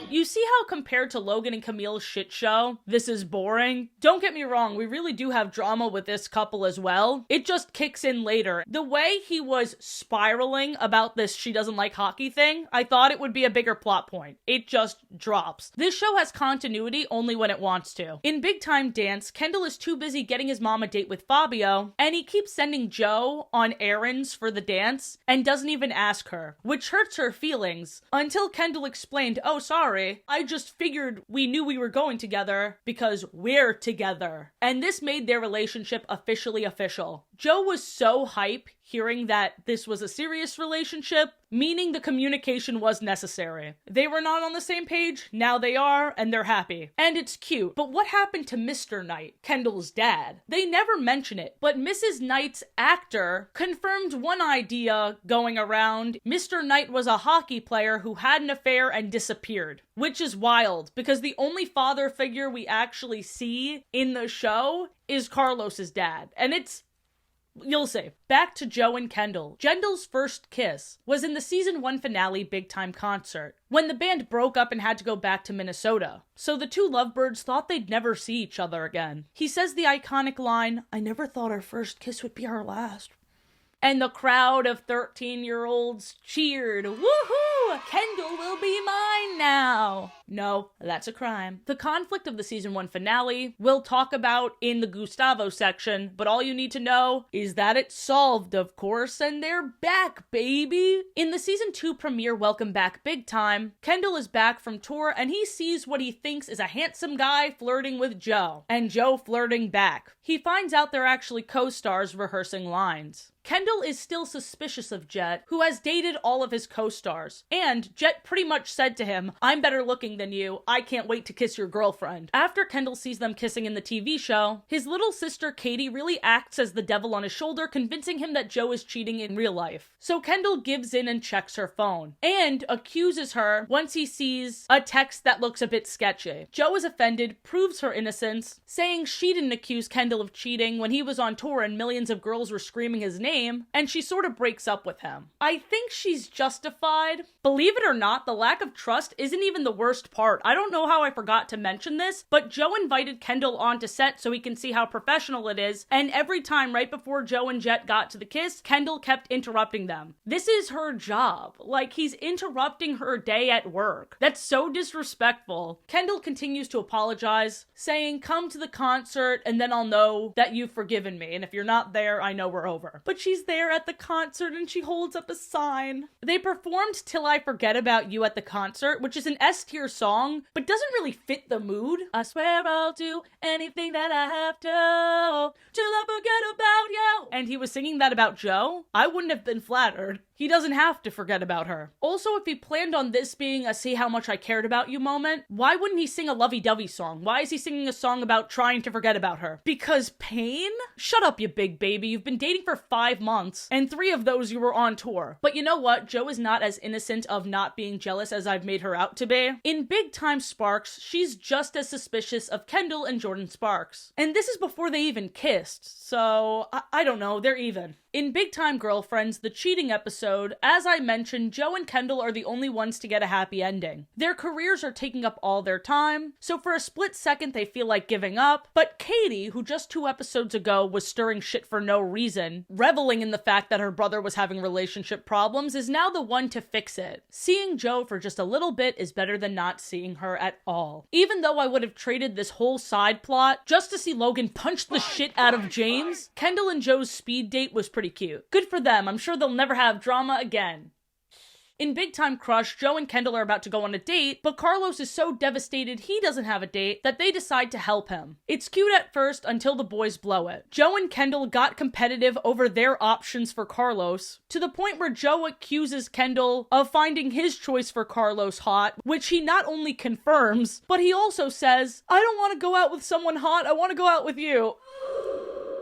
[SPEAKER 1] You see how compared to Logan and Camille's shit show, this is boring? Don't get me wrong, we really do have drama with this couple as well. It just kicks in later. The way he was spiraling about this she doesn't like hockey thing, I thought it would be a bigger plot point. It just drops. This show has continuity only when it wants to. In Big Time Dance, Kendall is too busy getting his mom a date with Fabio, and he keeps sending Joe on errands for the dance and doesn't even ask her, which hurts her feelings, until Kendall explained, oh sorry, I just figured we knew we were going together because we're together. And this made their relationship officially official. Joe was so hype hearing that this was a serious relationship, meaning the communication was necessary. They were not on the same page, now they are, and they're happy. And it's cute. But what happened to Mr. Knight, Kendall's dad? They never mention it, but Mrs. Knight's actor confirmed one idea going around. Mr. Knight was a hockey player who had an affair and disappeared. Which is wild, because the only father figure we actually see in the show is Carlos's dad. And you'll see. Back to Joe and Kendall. Kendall's first kiss was in the season 1 finale Big Time concert, when the band broke up and had to go back to Minnesota. So the two lovebirds thought they'd never see each other again. He says the iconic line, "I never thought our first kiss would be our last." And the crowd of 13-year-olds cheered, woohoo! Kendall will be mine now! No, that's a crime. The conflict of the season 1 finale we'll talk about in the Gustavo section, but all you need to know is that it's solved, of course, and they're back, baby! In the season 2 premiere Welcome Back Big Time, Kendall is back from tour and he sees what he thinks is a handsome guy flirting with Joe, and Joe flirting back. He finds out they're actually co-stars rehearsing lines. Kendall is still suspicious of Jet, who has dated all of his co-stars, and Jet pretty much said to him, "I'm better looking than you, I can't wait to kiss your girlfriend." After Kendall sees them kissing in the TV show, his little sister Katie really acts as the devil on his shoulder, convincing him that Joe is cheating in real life. So Kendall gives in and checks her phone, and accuses her once he sees a text that looks a bit sketchy. Joe is offended, proves her innocence, saying she didn't accuse Kendall of cheating when he was on tour and millions of girls were screaming his name, and she sort of breaks up with him. I think she's justified. Believe it or not, the lack of trust isn't even the worst part. I don't know how I forgot to mention this, but Joe invited Kendall onto set so he can see how professional it is, and every time right before Joe and Jet got to the kiss, Kendall kept interrupting them. This is her job. Like, he's interrupting her day at work. That's so disrespectful. Kendall continues to apologize, saying, "Come to the concert and then I'll know that you've forgiven me, and if you're not there, I know we're over." But she's there at the concert and she holds up a sign. They performed Till I Forget About You at the concert, which is an S-tier song, but doesn't really fit the mood. I swear I'll do anything that I have to till I forget about you. and he was singing that about Joe, I wouldn't have been flattered. He doesn't have to forget about her. Also, if he planned on this being a see how much I cared about you moment, why wouldn't he sing a lovey-dovey song? Why is he singing a song about trying to forget about her? Because pain? Shut up, you big baby. You've been dating for 5 months, and 3 of those you were on tour. But you know what? Joe is not as innocent of not being jealous as I've made her out to be. In Big Time Sparks, she's just as suspicious of Kendall and Jordan Sparks. And this is before they even kissed, so I don't know, they're even. In Big Time Girlfriends, the cheating episode, as I mentioned, Joe and Kendall are the only ones to get a happy ending. Their careers are taking up all their time, so for a split second they feel like giving up, but Katie, who just 2 episodes ago was stirring shit for no reason, reveling in the fact that her brother was having relationship problems, is now the one to fix it. Seeing Joe for just a little bit is better than not seeing her at all. Even though I would have traded this whole side plot just to see Logan punch the shit out of James, Kendall and Joe's speed date was pretty cute. Good for them. I'm sure they'll never have drama again. In Big Time Crush, Joe and Kendall are about to go on a date, but Carlos is so devastated he doesn't have a date that they decide to help him. It's cute at first until the boys blow it. Joe and Kendall got competitive over their options for Carlos, to the point where Joe accuses Kendall of finding his choice for Carlos hot, which he not only confirms, but he also says, "I don't want to go out with someone hot, I want to go out with you."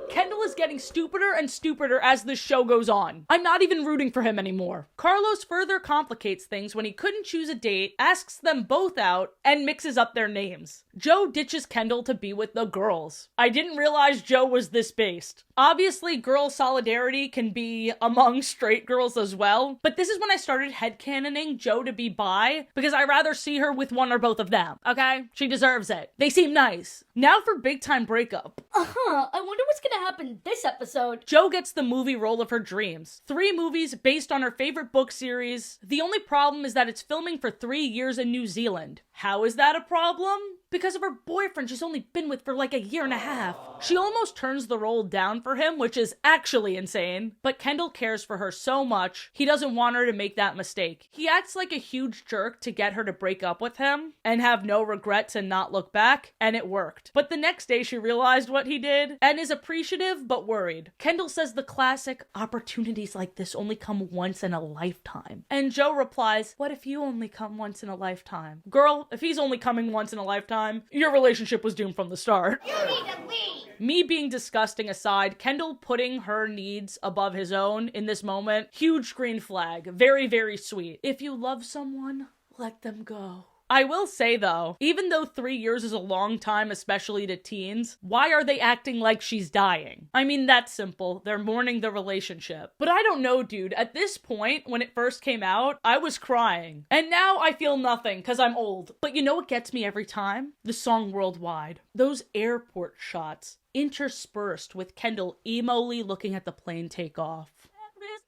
[SPEAKER 1] Kendall is getting stupider and stupider as this show goes on. I'm not even rooting for him anymore. Carlos further complicates things when he couldn't choose a date, asks them both out, and mixes up their names. Joe ditches Kendall to be with the girls. I didn't realize Joe was this based. Obviously, girl solidarity can be among straight girls as well, but this is when I started headcanoning Joe to be bi, because I rather see her with one or both of them, okay? She deserves it. They seem nice. Now for Big Time Breakup.
[SPEAKER 6] I wonder what's gonna happen this episode.
[SPEAKER 1] Joe gets the movie role of her dreams. 3 movies based on her favorite book series. The only problem is that it's filming for 3 years in New Zealand. How is that a problem? Because of her boyfriend she's only been with for like a year and a half. She almost turns the role down for him, which is actually insane. But Kendall cares for her so much, he doesn't want her to make that mistake. He acts like a huge jerk to get her to break up with him and have no regrets and not look back, and it worked. But the next day she realized what he did and is appreciative but worried. Kendall says the classic, "Opportunities like this only come once in a lifetime." And Joe replies, "What if you only come once in a lifetime?" Girl, if he's only coming once in a lifetime, your relationship was doomed from the start.
[SPEAKER 4] You need to leave.
[SPEAKER 1] Me being disgusting aside, Kendall putting her needs above his own in this moment, huge green flag. Very, very sweet. If you love someone, let them go. I will say though, even though 3 years is a long time, especially to teens, why are they acting like she's dying? I mean, that's simple. They're mourning the relationship. But I don't know, dude. At this point, when it first came out, I was crying. And now I feel nothing, because I'm old. But you know what gets me every time? The song Worldwide. Those airport shots, interspersed with Kendall emo-ly looking at the plane take off.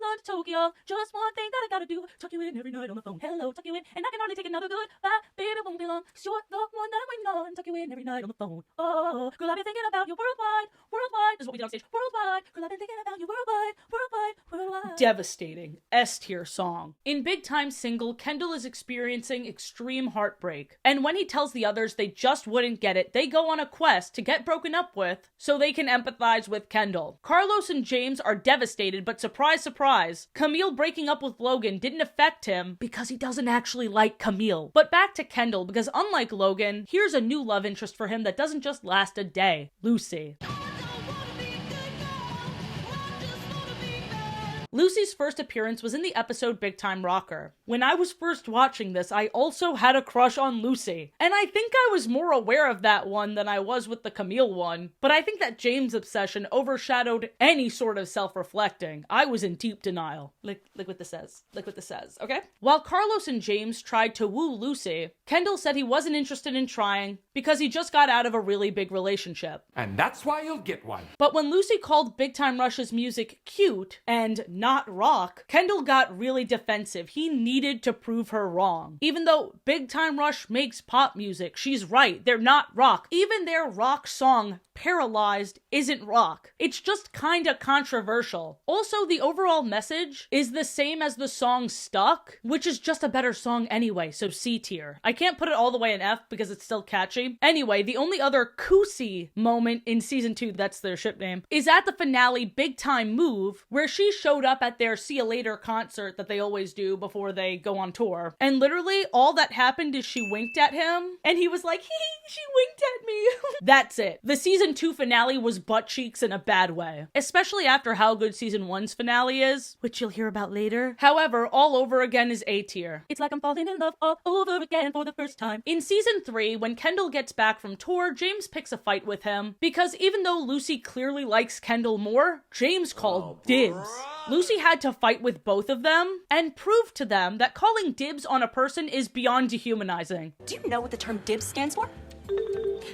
[SPEAKER 1] Not Tokyo, just one thing that I gotta do. Tuck you in every night on the phone. Hello, tuck you in, and I can hardly take another good bye. Baby, it won't be long. 'Cause you're the one that I'm waiting on. Tuck you in every night on the phone. Oh, girl, I've been thinking about you worldwide, worldwide. This is what we did on stage. Worldwide, girl, I've been thinking about you worldwide, worldwide, worldwide. Devastating S-tier song. In Big Time Single, Kendall is experiencing extreme heartbreak, and when he tells the others they just wouldn't get it, they go on a quest to get broken up with so they can empathize with Kendall. Carlos and James are devastated, but surprise, surprise, Camille breaking up with Logan didn't affect him because he doesn't actually like Camille. But back to Kendall, because unlike Logan, here's a new love interest for him that doesn't just last a day. Lucy. Lucy's first appearance was in the episode Big Time Rocker. When I was first watching this, I also had a crush on Lucy. And I think I was more aware of that one than I was with the Camille one. But I think that James' obsession overshadowed any sort of self-reflecting. I was in deep denial. Look what this says. Look what this says, okay? While Carlos and James tried to woo Lucy, Kendall said he wasn't interested in trying because he just got out of a really big relationship.
[SPEAKER 3] And that's why you'll get one.
[SPEAKER 1] But when Lucy called Big Time Rush's music cute and not rock, Kendall got really defensive. He needed to prove her wrong. Even though Big Time Rush makes pop music, she's right. They're not rock. Even their rock song, paralyzed isn't rock. It's just kinda controversial. Also, the overall message is the same as the song Stuck, which is just a better song anyway, so C tier. I can't put it all the way in F because it's still catchy. Anyway, the only other Kusi moment in season 2, that's their ship name, is at the finale Big Time Move, where she showed up at their See You Later concert that they always do before they go on tour. And literally all that happened is she winked at him and he was like, hee, she winked at me. That's it. The season 2 finale was butt cheeks in a bad way, especially after how good season 1's finale is, which you'll hear about later. However, All Over Again is A tier. It's like I'm falling in love all over again for the first time. In season 3, when Kendall gets back from tour, James picks a fight with him because even though Lucy clearly likes Kendall more, James called dibs. Lucy had to fight with both of them and prove to them that calling dibs on a person is beyond dehumanizing.
[SPEAKER 8] Do you know what the term dibs stands for?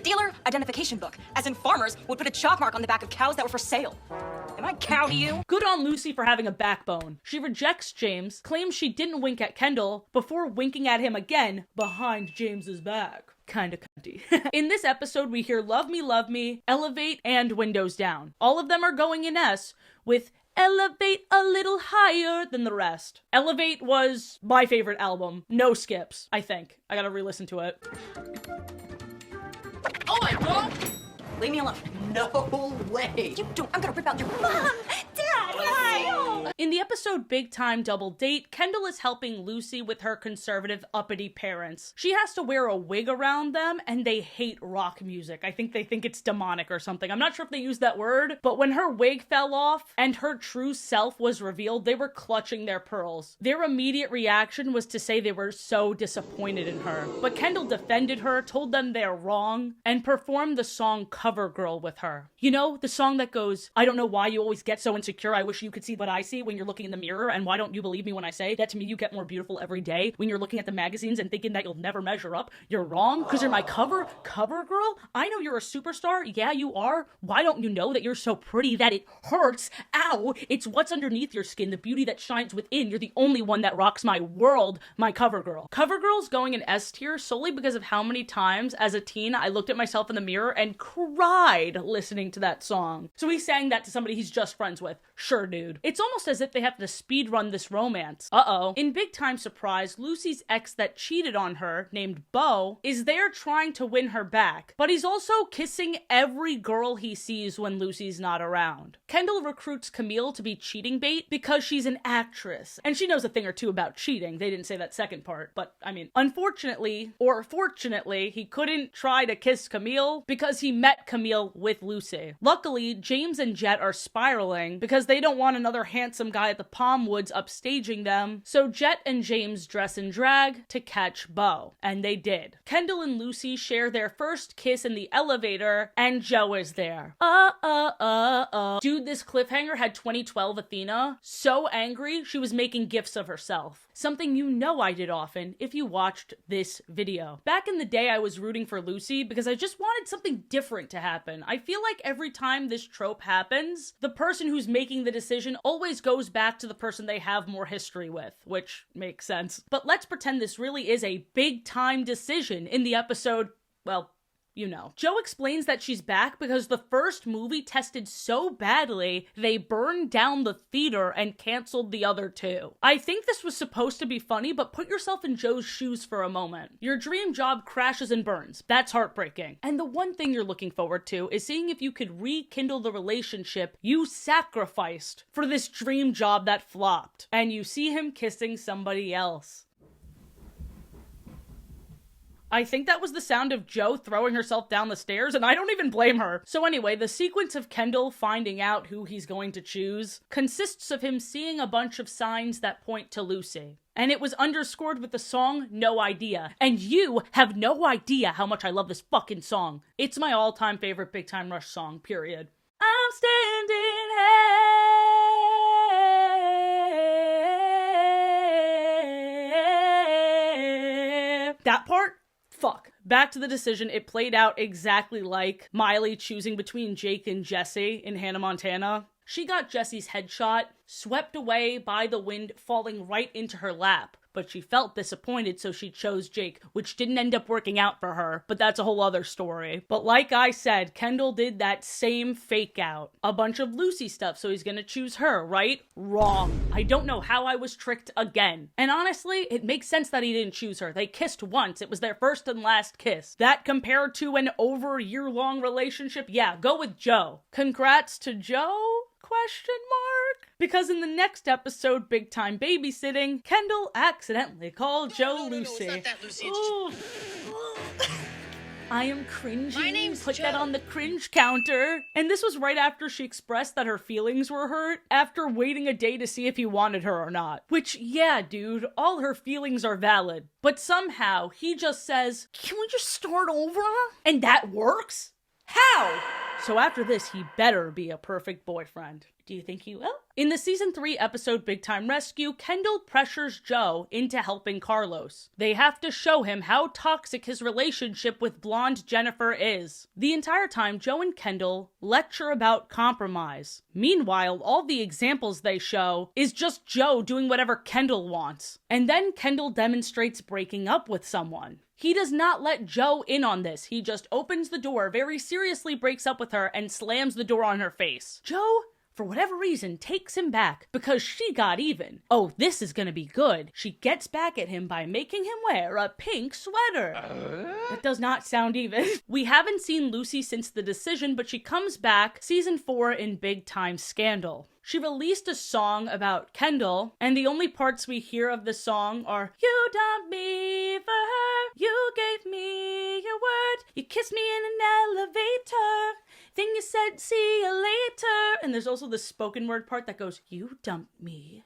[SPEAKER 8] Dealer identification book, as in farmers would put a chalk mark on the back of cows that were for sale. Am I cow to you?
[SPEAKER 1] Good on Lucy for having a backbone. She rejects James, claims she didn't wink at Kendall, before winking at him again behind James's back. Kinda cunty. In this episode, we hear Love Me, Elevate, and Windows Down. All of them are going in S, with Elevate a little higher than the rest. Elevate was my favorite album. No skips, I think. I gotta re-listen to it.
[SPEAKER 8] Oh my god! Leave me alone. No way. You don't. I'm gonna rip out your mom. Dad, why?
[SPEAKER 1] In the episode Big Time Double Date, Kendall is helping Lucy with her conservative, uppity parents. She has to wear a wig around them, and they hate rock music. I think they think it's demonic or something. I'm not sure if they used that word, but when her wig fell off and her true self was revealed, they were clutching their pearls. Their immediate reaction was to say they were so disappointed in her. But Kendall defended her, told them they're wrong, and performed the song Cover Girl with her. You know, the song that goes, I don't know why you always get so insecure, I wish you could see what I see when you're looking in the mirror, and why don't you believe me when I say that to me you get more beautiful every day when you're looking at the magazines and thinking that you'll never measure up? You're wrong, because you're my cover girl? I know you're a superstar, yeah you are. Why don't you know that you're so pretty that it hurts? Ow! It's what's underneath your skin, the beauty that shines within. You're the only one that rocks my world, my cover girl. Cover girl's going in S tier solely because of how many times as a teen I looked at myself in the mirror and cried listening to that song. So he sang that to somebody he's just friends with. Sure, dude. It's almost as if they have to speed run this romance. Uh-oh. In Big Time Surprise, Lucy's ex that cheated on her, named Beau, is there trying to win her back, but he's also kissing every girl he sees when Lucy's not around. Kendall recruits Camille to be cheating bait because she's an actress, and she knows a thing or two about cheating. They didn't say that second part, but I mean, unfortunately, or fortunately, he couldn't try to kiss Camille because he met Camille with Lucy. Luckily, James and Jet are spiraling because they don't want another handsome guy at the Palm Woods upstaging them, so Jet and James dress in drag to catch Beau, and they did. Kendall and Lucy share their first kiss in the elevator, and Joe is there. Dude, this cliffhanger had 2012 Athena so angry she was making gifs of herself. Something you know I did often if you watched this video. Back in the day, I was rooting for Lucy because I just wanted something different to happen. I feel like every time this trope happens, the person who's making the decision always goes back to the person they have more history with, which makes sense. But let's pretend this really is a big time decision in the episode, well, you know. Joe explains that she's back because the first movie tested so badly, they burned down the theater and canceled the other two. I think this was supposed to be funny, but put yourself in Joe's shoes for a moment. Your dream job crashes and burns. That's heartbreaking. And the one thing you're looking forward to is seeing if you could rekindle the relationship you sacrificed for this dream job that flopped. And you see him kissing somebody else. I think that was the sound of Joe throwing herself down the stairs, and I don't even blame her. So anyway, the sequence of Kendall finding out who he's going to choose consists of him seeing a bunch of signs that point to Lucy. And it was underscored with the song No Idea. And you have no idea how much I love this fucking song. It's my all-time favorite Big Time Rush song, period. I'm standing here. That part? Fuck. Back to the decision, it played out exactly like Miley choosing between Jake and Jesse in Hannah Montana. She got Jesse's headshot, swept away by the wind, falling right into her lap. but she felt disappointed, so she chose Jake, which didn't end up working out for her, but that's a whole other story. But like I said, Kendall did that same fake out. A bunch of Lucy stuff, so he's gonna choose her, right? Wrong. I don't know how I was tricked again. And honestly, it makes sense that he didn't choose her. They kissed once. It was their first and last kiss. That compared to an over year-long relationship, yeah, go with Joe. Congrats to Joe? Question mark? Because in the next episode, Big Time Babysitting, Kendall accidentally called Joe Lucy.
[SPEAKER 11] It's not that, Lucy.
[SPEAKER 1] I am cringing.
[SPEAKER 11] My name's
[SPEAKER 1] Put
[SPEAKER 11] Joe.
[SPEAKER 1] that on the cringe counter. And this was right after she expressed that her feelings were hurt after waiting a day to see if he wanted her or not. Which, yeah, dude, all her feelings are valid. But somehow he just says, "Can we just start over?" And that works? How? So after this, he better be a perfect boyfriend. Do you think he will? In the season 3 episode Big Time Rescue, Kendall pressures Joe into helping Carlos. They have to show him how toxic his relationship with blonde Jennifer is. The entire time, Joe and Kendall lecture about compromise. Meanwhile, all the examples they show is just Joe doing whatever Kendall wants. And then Kendall demonstrates breaking up with someone. He does not let Joe in on this. He just opens the door, very seriously breaks up with her, and slams the door on her face. Joe, for whatever reason, takes him back because she got even. Oh, this is gonna be good. She gets back at him by making him wear a pink sweater. That does not sound even. We haven't seen Lucy since the decision, but she comes back season 4 in Big Time Scandal. She released a song about Kendall, and the only parts we hear of the song are, "You dumped me for her, you gave me your word, you kissed me in an elevator, then you said see you later," and there's also the spoken word part that goes, "You dumped me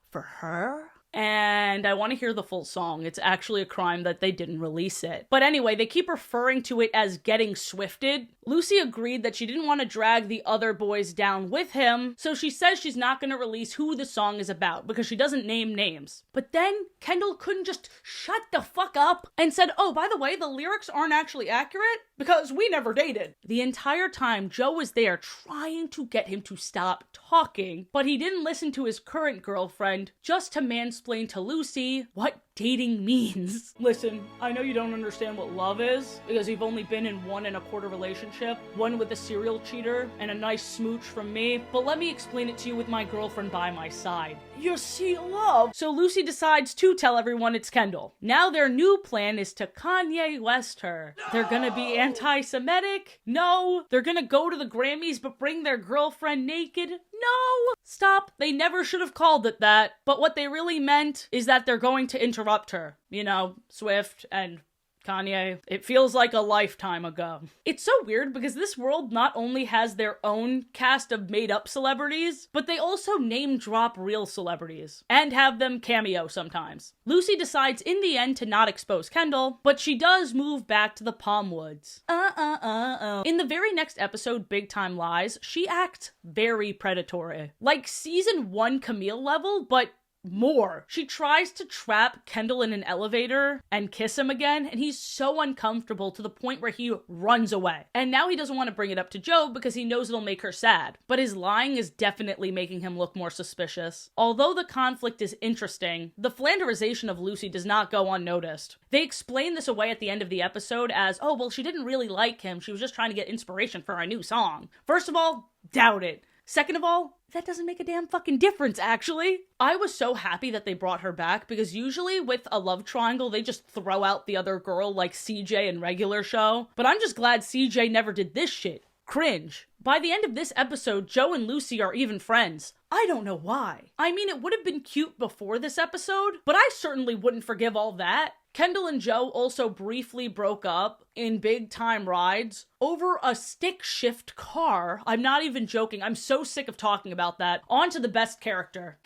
[SPEAKER 1] for her?" And I want to hear the full song. It's actually a crime that they didn't release it. But anyway, they keep referring to it as getting swifted. Lucy agreed that she didn't want to drag the other boys down with him, so she says she's not going to release who the song is about because she doesn't name names. But then Kendall couldn't just shut the fuck up and said, "Oh, by the way, the lyrics aren't actually accurate because we never dated." The entire time, Joe was there trying to get him to stop talking, but he didn't listen to his current girlfriend just to mansplain to Lucy what dating means. Listen, I know you don't understand what love is because you've only been in 1.25 relationship, one with a serial cheater and a nice smooch from me, but let me explain it to you with my girlfriend by my side. You see, love. So Lucy decides to tell everyone it's Kendall. Now their new plan is to Kanye West her. They're gonna be anti-Semitic? No. They're gonna go to the Grammys but bring their girlfriend naked? No. Stop. They never should have called it that. But what they really meant is that they're going to interrupt her. You know, Swift and Kanye. It feels like a lifetime ago. It's so weird because this world not only has their own cast of made-up celebrities, but they also name drop real celebrities and have them cameo sometimes. Lucy decides in the end to not expose Kendall, but she does move back to the Palm Woods. In the very next episode, Big Time Lies, she acts very predatory. Like season 1 Camille level, but more. She tries to trap Kendall in an elevator and kiss him again, and he's so uncomfortable to the point where he runs away. And now he doesn't want to bring it up to Joe because he knows it'll make her sad. But his lying is definitely making him look more suspicious. Although the conflict is interesting, the flanderization of Lucy does not go unnoticed. They explain this away at the end of the episode as, oh, well, she didn't really like him. She was just trying to get inspiration for a new song. First of all, doubt it. Second of all, that doesn't make a damn fucking difference, actually. I was so happy that they brought her back because usually with a love triangle, they just throw out the other girl like CJ in regular show. But I'm just glad CJ never did this shit. Cringe. By the end of this episode, Joe and Lucy are even friends. I don't know why. I mean, it would have been cute before this episode, but I certainly wouldn't forgive all that. Kendall and Joe also briefly broke up in Big Time Rides over a stick shift car. I'm not even joking. I'm so sick of talking about that. On to the best character.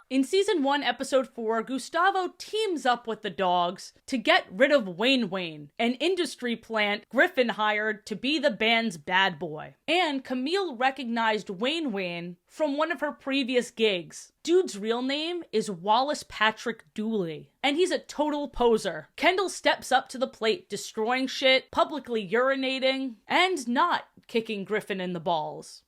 [SPEAKER 1] In season 1, episode 4, Gustavo teams up with the dogs to get rid of Wayne, an industry plant Griffin hired to be the band's bad boy. And Camille recognized Wayne from one of her previous gigs. Dude's real name is Wallace Patrick Dooley, and he's a total poser. Kendall steps up to the plate, destroying shit, publicly urinating, and not kicking Griffin in the balls.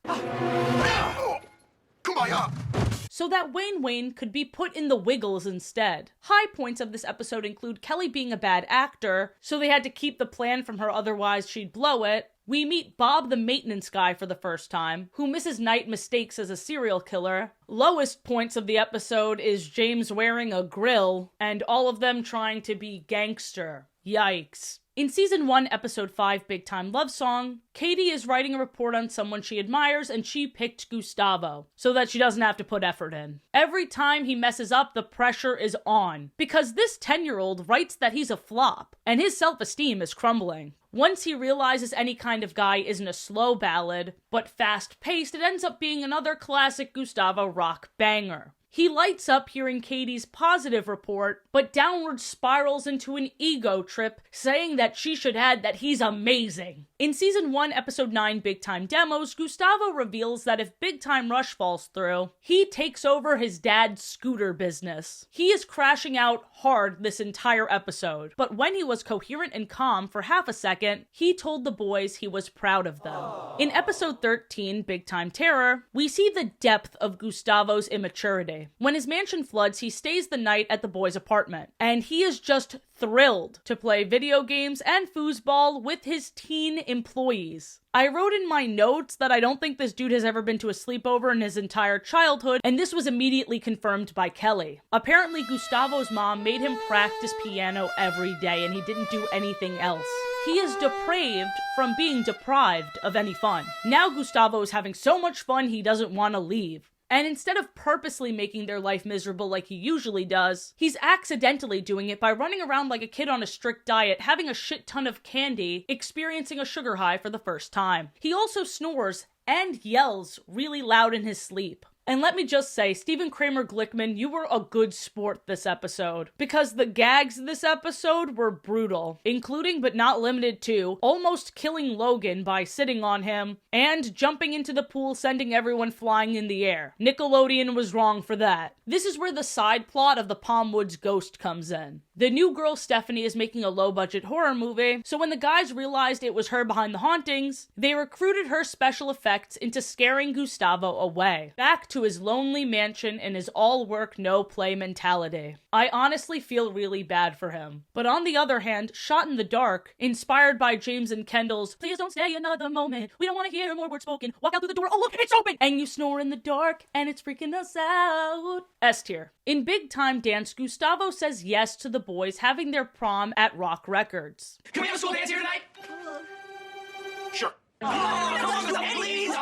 [SPEAKER 1] so that Wayne could be put in the Wiggles instead. High points of this episode include Kelly being a bad actor, so they had to keep the plan from her, otherwise she'd blow it. We meet Bob the maintenance guy for the first time, who Mrs. Knight mistakes as a serial killer. Lowest points of the episode is James wearing a grill, and all of them trying to be gangster. Yikes. In Season 1, Episode 5, Big Time Love Song, Katie is writing a report on someone she admires and she picked Gustavo, so that she doesn't have to put effort in. Every time he messes up, the pressure is on, because this 10-year-old writes that he's a flop, and his self-esteem is crumbling. Once he realizes Any Kind of Guy isn't a slow ballad, but fast-paced, it ends up being another classic Gustavo rock banger. He lights up hearing Katie's positive report, but downward spirals into an ego trip, saying that she should add that he's amazing. In Season 1, Episode 9, Big Time Demos, Gustavo reveals that if Big Time Rush falls through, he takes over his dad's scooter business. He is crashing out hard this entire episode, but when he was coherent and calm for half a second, he told the boys he was proud of them. In Episode 13, Big Time Terror, we see the depth of Gustavo's immaturity. When his mansion floods, he stays the night at the boys' apartment, and he is just thrilled to play video games and foosball with his teen employees. I wrote in my notes that I don't think this dude has ever been to a sleepover in his entire childhood, and this was immediately confirmed by Kelly. Apparently, Gustavo's mom made him practice piano every day, and he didn't do anything else. He is depraved from being deprived of any fun. Now Gustavo is having so much fun he doesn't want to leave. And instead of purposely making their life miserable like he usually does, he's accidentally doing it by running around like a kid on a strict diet, having a shit ton of candy, experiencing a sugar high for the first time. He also snores and yells really loud in his sleep. And let me just say, Stephen Kramer Glickman, you were a good sport this episode. Because the gags this episode were brutal, including but not limited to almost killing Logan by sitting on him, and jumping into the pool sending everyone flying in the air. Nickelodeon was wrong for that. This is where the side plot of the Palm Woods ghost comes in. The new girl Stephanie is making a low-budget horror movie, so when the guys realized it was her behind the hauntings, they recruited her special effects into scaring Gustavo away, back to his lonely mansion and his all-work, no-play mentality. I honestly feel really bad for him. But on the other hand, Shot in the Dark, inspired by James and Kendall's "Please don't stay another moment, we don't want to hear more words spoken, walk out through the door, oh look, it's open! And you snore in the dark, and it's freaking us out." S tier. In Big Time Dance, Gustavo says yes to the boys having their prom at Rock Records.
[SPEAKER 10] Can we have a school dance here tonight? Sure. Come on, please.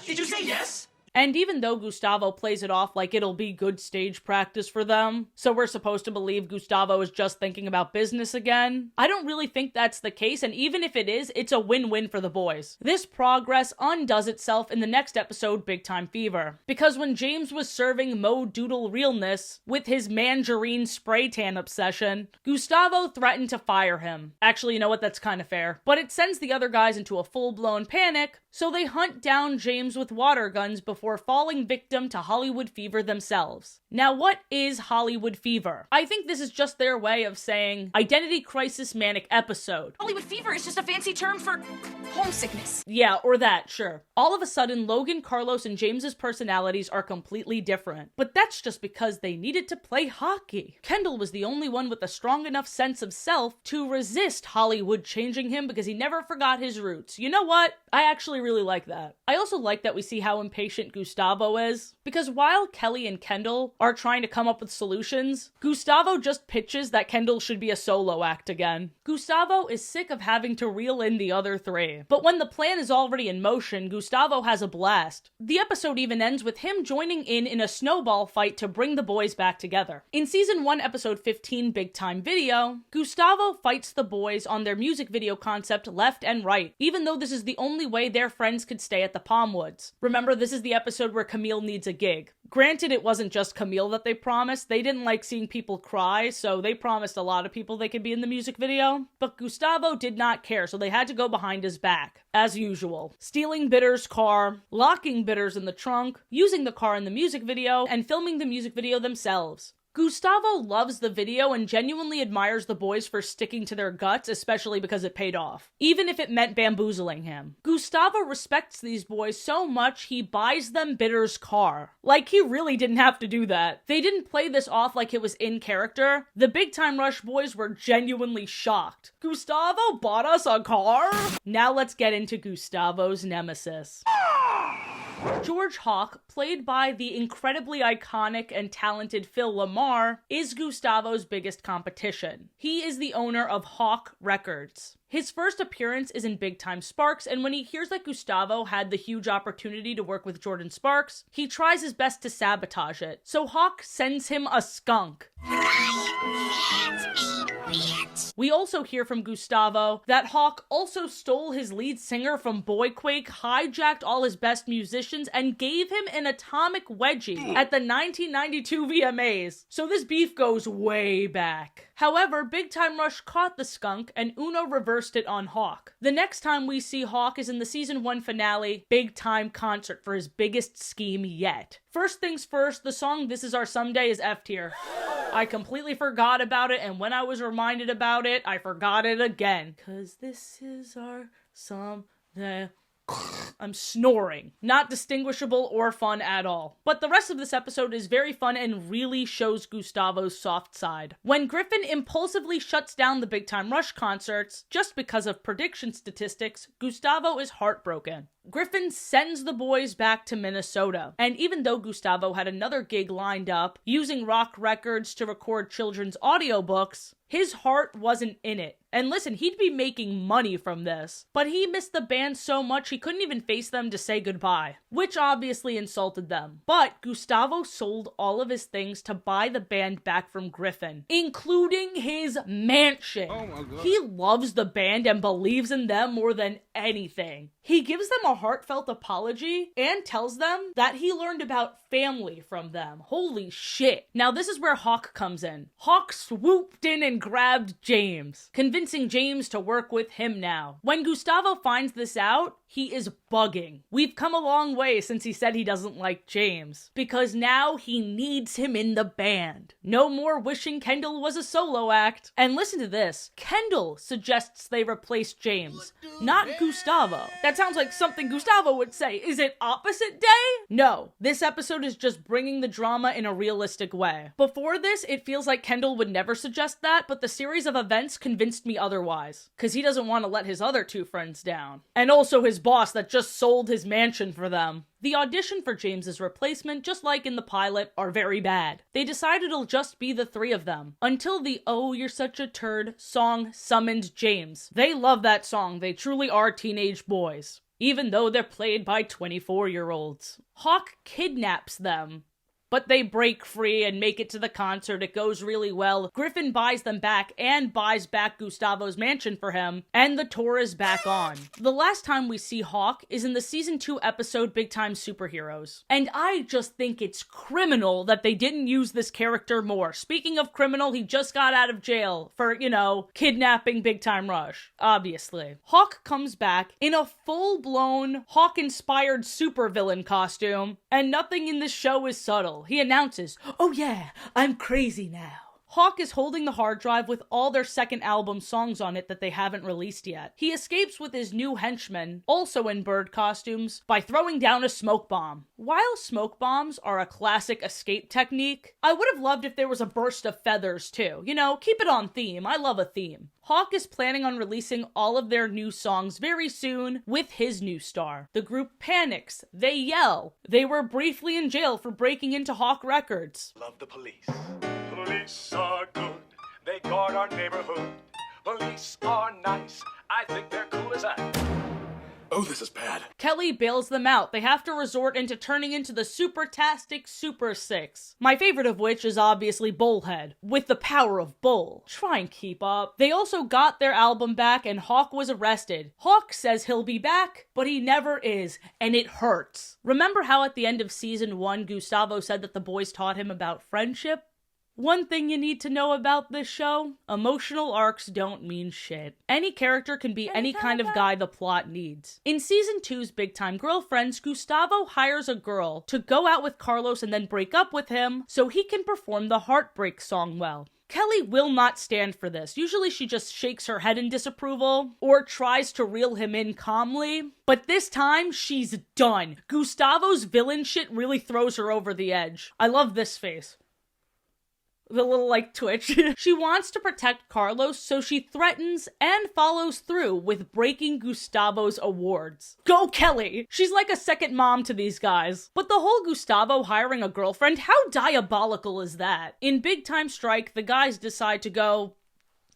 [SPEAKER 10] Did you say yes?
[SPEAKER 1] And even though Gustavo plays it off like it'll be good stage practice for them, so we're supposed to believe Gustavo is just thinking about business again, I don't really think that's the case, and even if it is, it's a win-win for the boys. This progress undoes itself in the next episode, Big Time Fever. Because when James was serving Mo Doodle realness with his mangerine spray tan obsession, Gustavo threatened to fire him. Actually, you know what? That's kind of fair. But it sends the other guys into a full-blown panic, so they hunt down James with water guns before falling victim to Hollywood fever themselves. Now, what is Hollywood fever? I think this is just their way of saying identity crisis manic episode.
[SPEAKER 8] Hollywood fever is just a fancy term for homesickness.
[SPEAKER 1] Yeah, or that, sure. All of a sudden, Logan, Carlos, and James's personalities are completely different. But that's just because they needed to play hockey. Kendall was the only one with a strong enough sense of self to resist Hollywood changing him because he never forgot his roots. You know what? I actually really like that. I also like that we see how impatient Gustavo is, because while Kelly and Kendall are trying to come up with solutions, Gustavo just pitches that Kendall should be a solo act again. Gustavo is sick of having to reel in the other three, but when the plan is already in motion, Gustavo has a blast. The episode even ends with him joining in a snowball fight to bring the boys back together. In Season 1, Episode 15, Big Time Video, Gustavo fights the boys on their music video concept left and right, even though this is the only way their friends could stay at the Palm Woods. Remember, this is the episode where Camille needs a gig. Granted, it wasn't just Camille that they promised. They didn't like seeing people cry, so they promised a lot of people they could be in the music video. But Gustavo did not care, so they had to go behind his back, as usual. Stealing Bitter's car, locking Bitters in the trunk, using the car in the music video, and filming the music video themselves. Gustavo loves the video and genuinely admires the boys for sticking to their guts, especially because it paid off, even if it meant bamboozling him. Gustavo respects these boys so much he buys them Bitter's car. Like, he really didn't have to do that. They didn't play this off like it was in character. The Big Time Rush boys were genuinely shocked. Gustavo bought us a car? Now let's get into Gustavo's nemesis. George Hawk, played by the incredibly iconic and talented Phil Lamar, is Gustavo's biggest competition. He is the owner of Hawk Records. His first appearance is in Big Time Sparks, and when he hears that Gustavo had the huge opportunity to work with Jordan Sparks, he tries his best to sabotage it. So Hawk sends him a skunk. We also hear from Gustavo that Hawk also stole his lead singer from Boyquake, hijacked all his best musicians, and gave him an atomic wedgie at the 1992 VMAs. So this beef goes way back. However, Big Time Rush caught the skunk, and Uno reversed it on Hawk. The next time we see Hawk is in the season 1 finale, Big Time Concert, for his biggest scheme yet. First things first, the song This Is Our Someday is F tier. I completely forgot about it, and when I was reminded about it, I forgot it again. 'Cause this is our someday. I'm snoring. Not distinguishable or fun at all. But the rest of this episode is very fun and really shows Gustavo's soft side. When Griffin impulsively shuts down the Big Time Rush concerts, just because of prediction statistics, Gustavo is heartbroken. Griffin sends the boys back to Minnesota, and even though Gustavo had another gig lined up, using Rock Records to record children's audiobooks, his heart wasn't in it. And listen, he'd be making money from this, but he missed the band so much he couldn't even face them to say goodbye, which obviously insulted them. But Gustavo sold all of his things to buy the band back from Griffin, including his mansion. Oh my God. He loves the band and believes in them more than anything. He gives them a heartfelt apology and tells them that he learned about family from them. Holy shit. Now this is where Hawk comes in. Hawk swooped in and grabbed James, convincing James to work with him now. When Gustavo finds this out, he is bugging. We've come a long way since he said he doesn't like James, because now he needs him in the band. No more wishing Kendall was a solo act. And listen to this. Kendall suggests they replace James, not Gustavo. That sounds like something Gustavo would say. Is it opposite day? No. This episode is just bringing the drama in a realistic way. Before this, it feels like Kendall would never suggest that, but the series of events convinced me otherwise, because he doesn't want to let his other two friends down. And also his boss that just sold his mansion for them. The audition for James's replacement, just like in the pilot, are very bad. They decided it'll just be the three of them, until the "Oh, You're Such a Turd" song summoned James. They love that song, they truly are teenage boys, even though they're played by 24-year-olds. Hawk kidnaps them, but they break free and make it to the concert. It goes really well. Griffin buys them back and buys back Gustavo's mansion for him, and the tour is back on. The last time we see Hawk is in the season 2 episode Big Time Superheroes. And I just think it's criminal that they didn't use this character more. Speaking of criminal, he just got out of jail for, kidnapping Big Time Rush, obviously. Hawk comes back in a full-blown Hawk-inspired supervillain costume, and nothing in this show is subtle. He announces, "Oh yeah, I'm crazy now." Hawk is holding the hard drive with all their second album songs on it that they haven't released yet. He escapes with his new henchmen, also in bird costumes, by throwing down a smoke bomb. While smoke bombs are a classic escape technique, I would have loved if there was a burst of feathers too. Keep it on theme. I love a theme. Hawk is planning on releasing all of their new songs very soon with his new star. The group panics. They yell. They were briefly in jail for breaking into Hawk Records.
[SPEAKER 10] Love the police. Police are good. They guard our neighborhood. Police are nice. I think they're cool as ice. Oh, this is bad.
[SPEAKER 1] Kelly bails them out. They have to resort into turning into the Super-tastic Super Six. My favorite of which is obviously Bullhead, with the power of Bull. Try and keep up. They also got their album back and Hawk was arrested. Hawk says he'll be back, but he never is, and it hurts. Remember how at the end of season 1, Gustavo said that the boys taught him about friendship? One thing you need to know about this show, emotional arcs don't mean shit. Any character can be any kind of guy the plot needs. In season 2's Big Time Girlfriends, Gustavo hires a girl to go out with Carlos and then break up with him so he can perform the Heartbreak song well. Kelly will not stand for this. Usually she just shakes her head in disapproval or tries to reel him in calmly. But this time, she's done. Gustavo's villain shit really throws her over the edge. I love this face. The little, like, twitch. She wants to protect Carlos, so she threatens and follows through with breaking Gustavo's awards. Go Kelly! She's like a second mom to these guys. But the whole Gustavo hiring a girlfriend, how diabolical is that? In Big Time Strike, the guys decide to go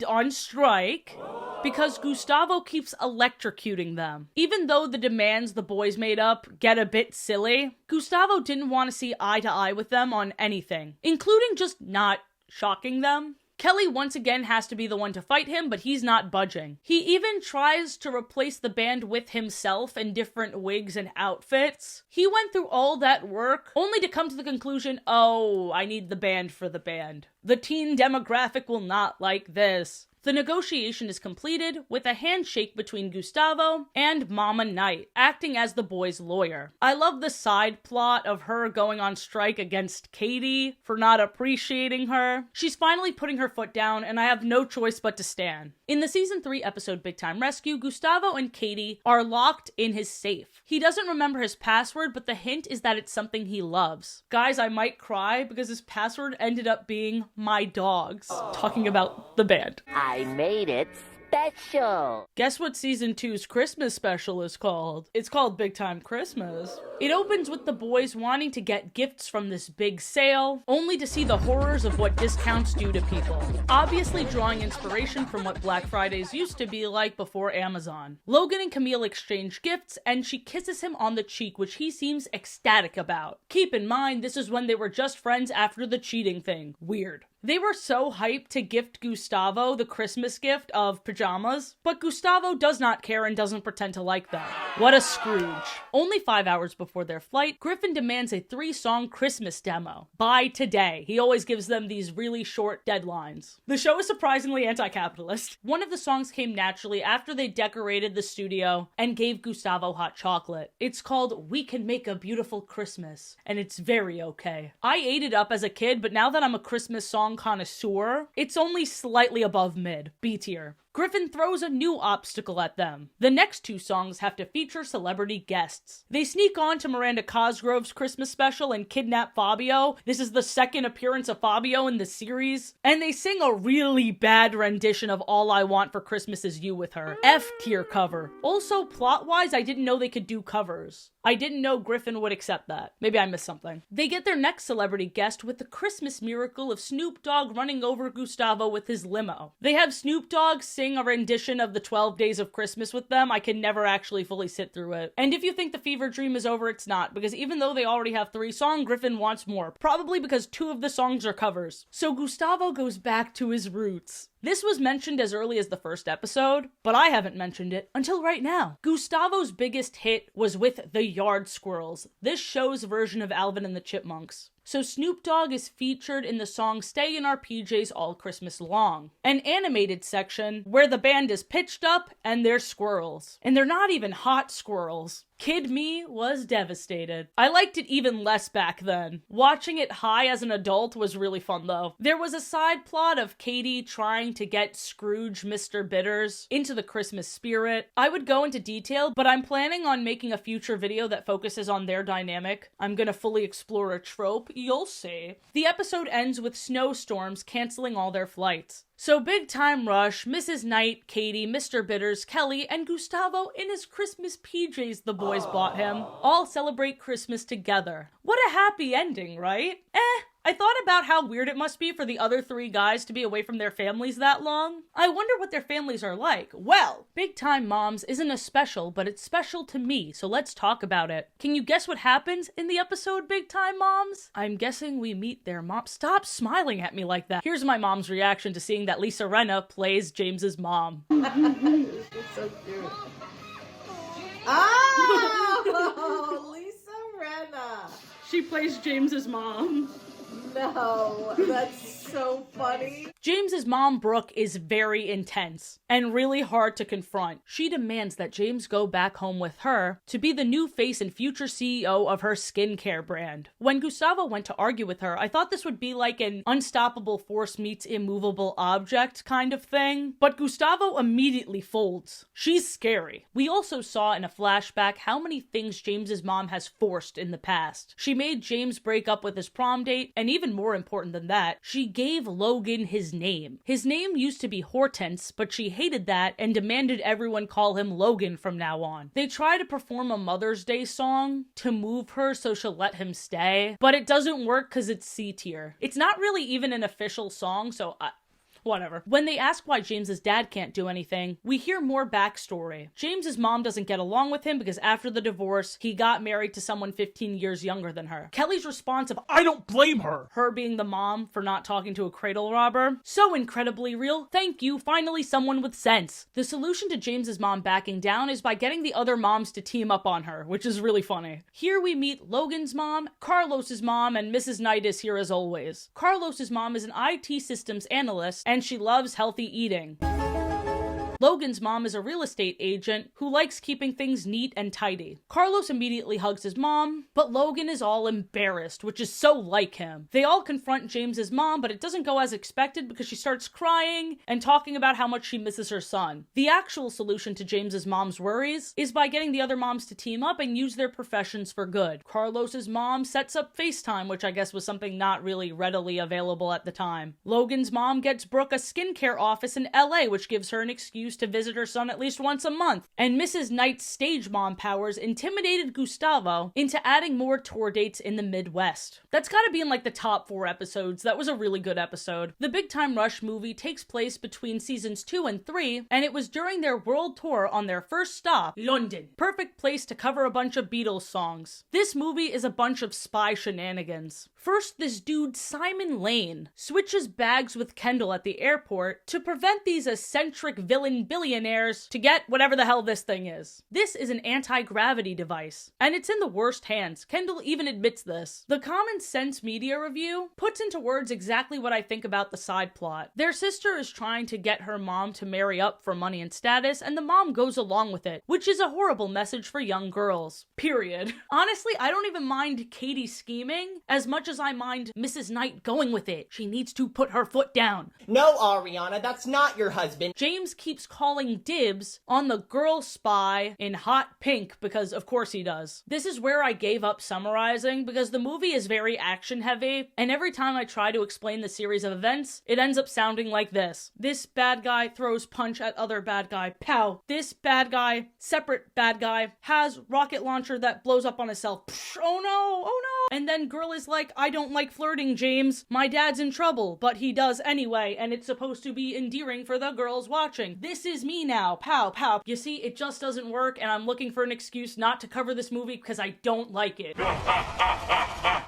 [SPEAKER 1] on strike because Gustavo keeps electrocuting them. Even though the demands the boys made up get a bit silly, Gustavo didn't want to see eye to eye with them on anything, including just not shocking them. Kelly once again has to be the one to fight him, but he's not budging. He even tries to replace the band with himself in different wigs and outfits. He went through all that work only to come to the conclusion, oh, I need the band for the band. The teen demographic will not like this. The negotiation is completed with a handshake between Gustavo and Mama Knight, acting as the boy's lawyer. I love the side plot of her going on strike against Katie for not appreciating her. She's finally putting her foot down, and I have no choice but to stand. In the season 3 episode Big Time Rescue, Gustavo and Katie are locked in his safe. He doesn't remember his password, but the hint is that it's something he loves. Guys, I might cry because his password ended up being my dogs. Talking about the band.
[SPEAKER 6] I made it special.
[SPEAKER 1] Guess what season 2's Christmas special is called? It's called Big Time Christmas. It opens with the boys wanting to get gifts from this big sale, only to see the horrors of what discounts do to people. Obviously drawing inspiration from what Black Fridays used to be like before Amazon. Logan and Camille exchange gifts, and she kisses him on the cheek, which he seems ecstatic about. Keep in mind, this is when they were just friends after the cheating thing. Weird. They were so hyped to gift Gustavo the Christmas gift of pajamas, but Gustavo does not care and doesn't pretend to like them. What a Scrooge. Only 5 hours before their flight, Griffin demands a 3-song Christmas demo. By today. He always gives them these really short deadlines. The show is surprisingly anti-capitalist. One of the songs came naturally after they decorated the studio and gave Gustavo hot chocolate. It's called We Can Make a Beautiful Christmas, and it's very okay. I ate it up as a kid, but now that I'm a Christmas song connoisseur, it's only slightly above mid, B tier. Griffin throws a new obstacle at them. The next 2 songs have to feature celebrity guests. They sneak on to Miranda Cosgrove's Christmas special and kidnap Fabio. This is the second appearance of Fabio in the series. And they sing a really bad rendition of All I Want for Christmas Is You with her. F tier cover. Also, plot-wise, I didn't know they could do covers. I didn't know Griffin would accept that. Maybe I missed something. They get their next celebrity guest with the Christmas miracle of Snoop Dogg running over Gustavo with his limo. They have Snoop Dogg sing a rendition of the 12 Days of Christmas with them. I can never actually fully sit through it. And if you think the fever dream is over, it's not, because even though they already have 3 songs, Griffin wants more. Probably because 2 of the songs are covers. So Gustavo goes back to his roots. This was mentioned as early as the first episode, but I haven't mentioned it until right now. Gustavo's biggest hit was with the Yard Squirrels, this show's version of Alvin and the Chipmunks. So Snoop Dogg is featured in the song Stay in Our PJs All Christmas Long, an animated section where the band is pitched up and they're squirrels. And they're not even hot squirrels. Kid me was devastated. I liked it even less back then. Watching it high as an adult was really fun though. There was a side plot of Katie trying to get Scrooge Mr. Bitters into the Christmas spirit. I would go into detail, but I'm planning on making a future video that focuses on their dynamic. I'm gonna fully explore a trope, you'll see. The episode ends with snowstorms canceling all their flights. So Big Time Rush, Mrs. Knight, Katie, Mr. Bitters, Kelly, and Gustavo in his Christmas PJs the boys bought him all celebrate Christmas together. What a happy ending, right? I thought about how weird it must be for the other 3 guys to be away from their families that long. I wonder what their families are like. Well, Big Time Moms isn't a special, but it's special to me, so let's talk about it. Can you guess what happens in the episode Big Time Moms? I'm guessing we meet their mom. Stop smiling at me like that. Here's my mom's reaction to seeing that Lisa Rinna plays James's mom.
[SPEAKER 7] It's just so cute. Oh, Lisa Rinna.
[SPEAKER 1] She plays James's mom.
[SPEAKER 7] No, that's so funny.
[SPEAKER 1] James's mom, Brooke, is very intense and really hard to confront. She demands that James go back home with her to be the new face and future CEO of her skincare brand. When Gustavo went to argue with her, I thought this would be like an unstoppable force meets immovable object kind of thing, but Gustavo immediately folds. She's scary. We also saw in a flashback how many things James's mom has forced in the past. She made James break up with his prom date, and even more important than that, she gave Logan his name. His name used to be Hortense, but she hated that and demanded everyone call him Logan from now on. They try to perform a Mother's Day song to move her so she'll let him stay, but it doesn't work because it's C tier. It's not really even an official song, so whatever. When they ask why James's dad can't do anything, we hear more backstory. James's mom doesn't get along with him because after the divorce, he got married to someone 15 years younger than her. Kelly's response of, I don't blame her, her being the mom for not talking to a cradle robber, so incredibly real. Thank you, finally someone with sense. The solution to James's mom backing down is by getting the other moms to team up on her, which is really funny. Here we meet Logan's mom, Carlos's mom, and Mrs. Knight is here as always. Carlos's mom is an IT systems analyst, and she loves healthy eating. Logan's mom is a real estate agent who likes keeping things neat and tidy. Carlos immediately hugs his mom, but Logan is all embarrassed, which is so like him. They all confront James's mom, but it doesn't go as expected because she starts crying and talking about how much she misses her son. The actual solution to James's mom's worries is by getting the other moms to team up and use their professions for good. Carlos's mom sets up FaceTime, which I guess was something not really readily available at the time. Logan's mom gets Brooke a skincare office in LA, which gives her an excuse to visit her son at least once a month. And Mrs. Knight's stage mom powers intimidated Gustavo into adding more tour dates in the Midwest. That's gotta be in like the top 4 episodes. That was a really good episode. The Big Time Rush movie takes place between seasons 2 and 3, and it was during their world tour on their first stop, London. Perfect place to cover a bunch of Beatles songs. This movie is a bunch of spy shenanigans. First, this dude, Simon Lane, switches bags with Kendall at the airport to prevent these eccentric villain billionaires to get whatever the hell this thing is. This is an anti-gravity device, and it's in the worst hands. Kendall even admits this. The Common Sense Media Review puts into words exactly what I think about the side plot. Their sister is trying to get her mom to marry up for money and status, and the mom goes along with it, which is a horrible message for young girls. Period. Honestly, I don't even mind Katie scheming as much as I mind Mrs. Knight going with it. She needs to put her foot down.
[SPEAKER 11] No, Ariana, that's not your husband.
[SPEAKER 1] James keeps calling dibs on the girl spy in hot pink because of course he does. This is where I gave up summarizing because the movie is very action heavy, and every time I try to explain the series of events, it ends up sounding like this. This bad guy throws punch at other bad guy. Pow. This bad guy, separate bad guy, has rocket launcher that blows up on himself. Psh, oh no, oh no. And then girl is like, I don't like flirting, James. My dad's in trouble, but he does anyway, and it's supposed to be endearing for the girls watching. This is me now. Pow, pow. You see, it just doesn't work, and I'm looking for an excuse not to cover this movie because I don't like it.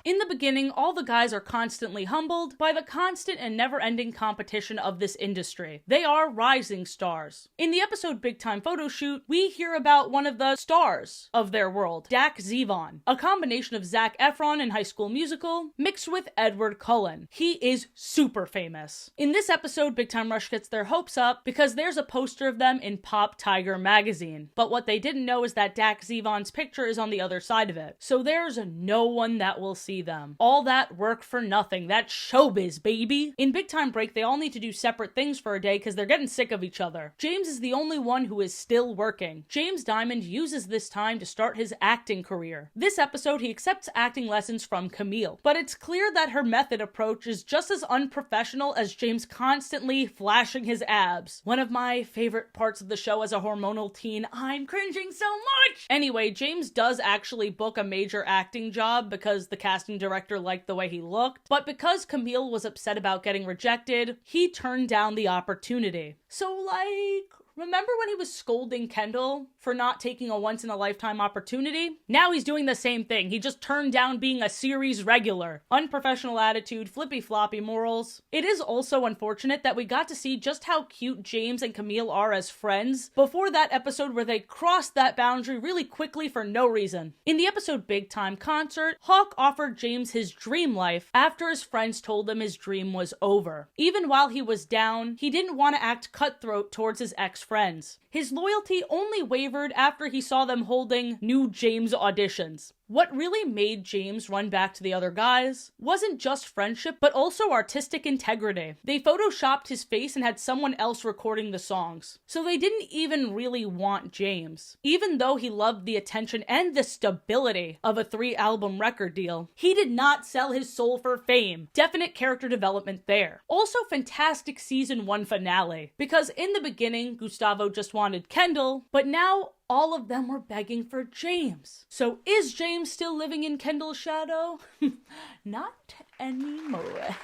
[SPEAKER 1] In the beginning, all the guys are constantly humbled by the constant and never-ending competition of this industry. They are rising stars. In the episode Big Time Photo Shoot, we hear about one of the stars of their world, Dak Zevon, a combination of Zac Efron in High School Musical mixed with Edward Cullen. He is super famous. In this episode, Big Time Rush gets their hopes up because there's a poster of them in Pop Tiger magazine. But what they didn't know is that Dak Zevon's picture is on the other side of it. So there's no one that will see them. All that work for nothing. That's showbiz, baby. In Big Time Break, they all need to do separate things for a day because they're getting sick of each other. James is the only one who is still working. James Diamond uses this time to start his acting career. This episode, he accepts acting lessons from Camille. But it's clear that her method approach is just as unprofessional as James constantly flashing his abs. One of my favorite parts of the show as a hormonal teen. I'm cringing so much! Anyway, James does actually book a major acting job because the casting director liked the way he looked, but because Camille was upset about getting rejected, he turned down the opportunity. So like, Remember when he was scolding Kendall for not taking a once-in-a-lifetime opportunity? Now he's doing the same thing. He just turned down being a series regular. Unprofessional attitude, flippy-floppy morals. It is also unfortunate that we got to see just how cute James and Camille are as friends before that episode where they crossed that boundary really quickly for no reason. In the episode Big Time Concert, Hawk offered James his dream life after his friends told him his dream was over. Even while he was down, he didn't want to act cutthroat towards his ex-friends. His loyalty only wavered after he saw them holding new James auditions. What really made James run back to the other guys wasn't just friendship, but also artistic integrity. They photoshopped his face and had someone else recording the songs. So they didn't even really want James. Even though he loved the attention and the stability of a 3-album record deal, he did not sell his soul for fame. Definite character development there. Also fantastic season 1 finale, because in the beginning, Gustavo just wanted Kendall, but now all of them were begging for James. So is James still living in Kendall's shadow? Not anymore.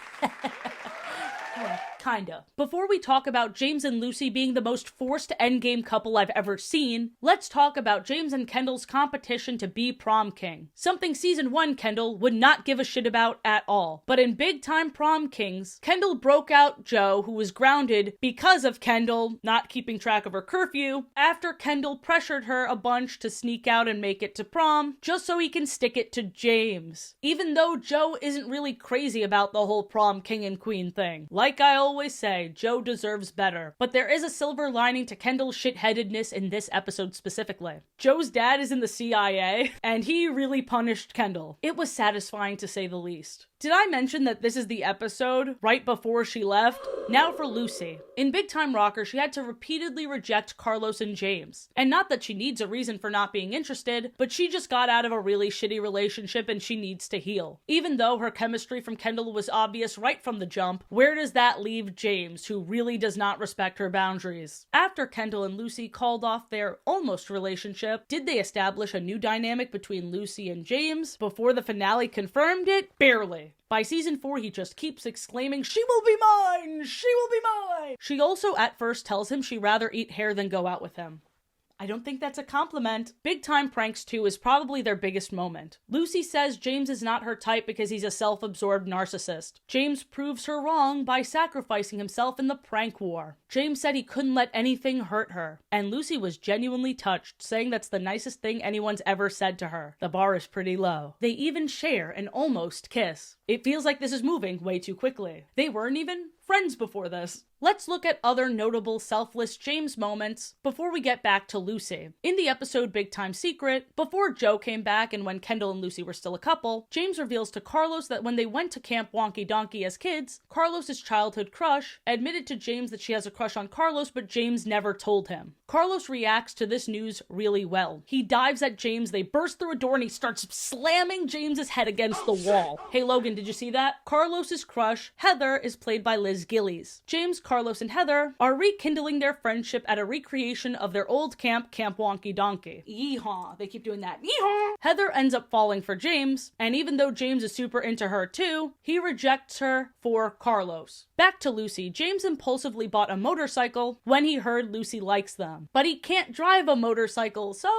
[SPEAKER 1] Kinda. Before we talk about James and Lucy being the most forced endgame couple I've ever seen, let's talk about James and Kendall's competition to be prom king. Something season 1 Kendall would not give a shit about at all. But in Big Time Prom Kings, Kendall broke out Joe, who was grounded because of Kendall not keeping track of her curfew, after Kendall pressured her a bunch to sneak out and make it to prom, just so he can stick it to James. Even though Joe isn't really crazy about the whole prom king and queen thing. Like I always say, Joe deserves better. But there is a silver lining to Kendall's shitheadedness in this episode specifically. Joe's dad is in the CIA, and he really punished Kendall. It was satisfying to say the least. Did I mention that this is the episode right before she left? Now for Lucy. In Big Time Rocker, she had to repeatedly reject Carlos and James. And not that she needs a reason for not being interested, but she just got out of a really shitty relationship and she needs to heal. Even though her chemistry from Kendall was obvious right from the jump, where does that leave James, who really does not respect her boundaries? After Kendall and Lucy called off their almost relationship, did they establish a new dynamic between Lucy and James before the finale confirmed it? Barely. By season 4, he just keeps exclaiming, "She will be mine! She will be mine!" She also at first tells him she'd rather eat hair than go out with him. I don't think that's a compliment. Big Time Pranks 2 is probably their biggest moment. Lucy says James is not her type because he's a self-absorbed narcissist. James proves her wrong by sacrificing himself in the prank war. James said he couldn't let anything hurt her. And Lucy was genuinely touched, saying that's the nicest thing anyone's ever said to her. The bar is pretty low. They even share an almost kiss. It feels like this is moving way too quickly. They weren't even friends before this. Let's look at other notable selfless James moments before we get back to Lucy. In the episode Big Time Secret, before Joe came back and when Kendall and Lucy were still a couple, James reveals to Carlos that when they went to Camp Wonky Donkey as kids, Carlos's childhood crush admitted to James that she has a crush on Carlos, but James never told him. Carlos reacts to this news really well. He dives at James, they burst through a door, and he starts slamming James's head against the wall. Hey Logan, did you see that? Carlos's crush, Heather, is played by Liz Gillies. James, Carlos, and Heather are rekindling their friendship at a recreation of their old camp, Camp Wonky Donkey. Yeehaw. They keep doing that. Yeehaw. Heather ends up falling for James, and even though James is super into her too, he rejects her for Carlos. Back to Lucy. James impulsively bought a motorcycle when he heard Lucy likes them. But he can't drive a motorcycle, so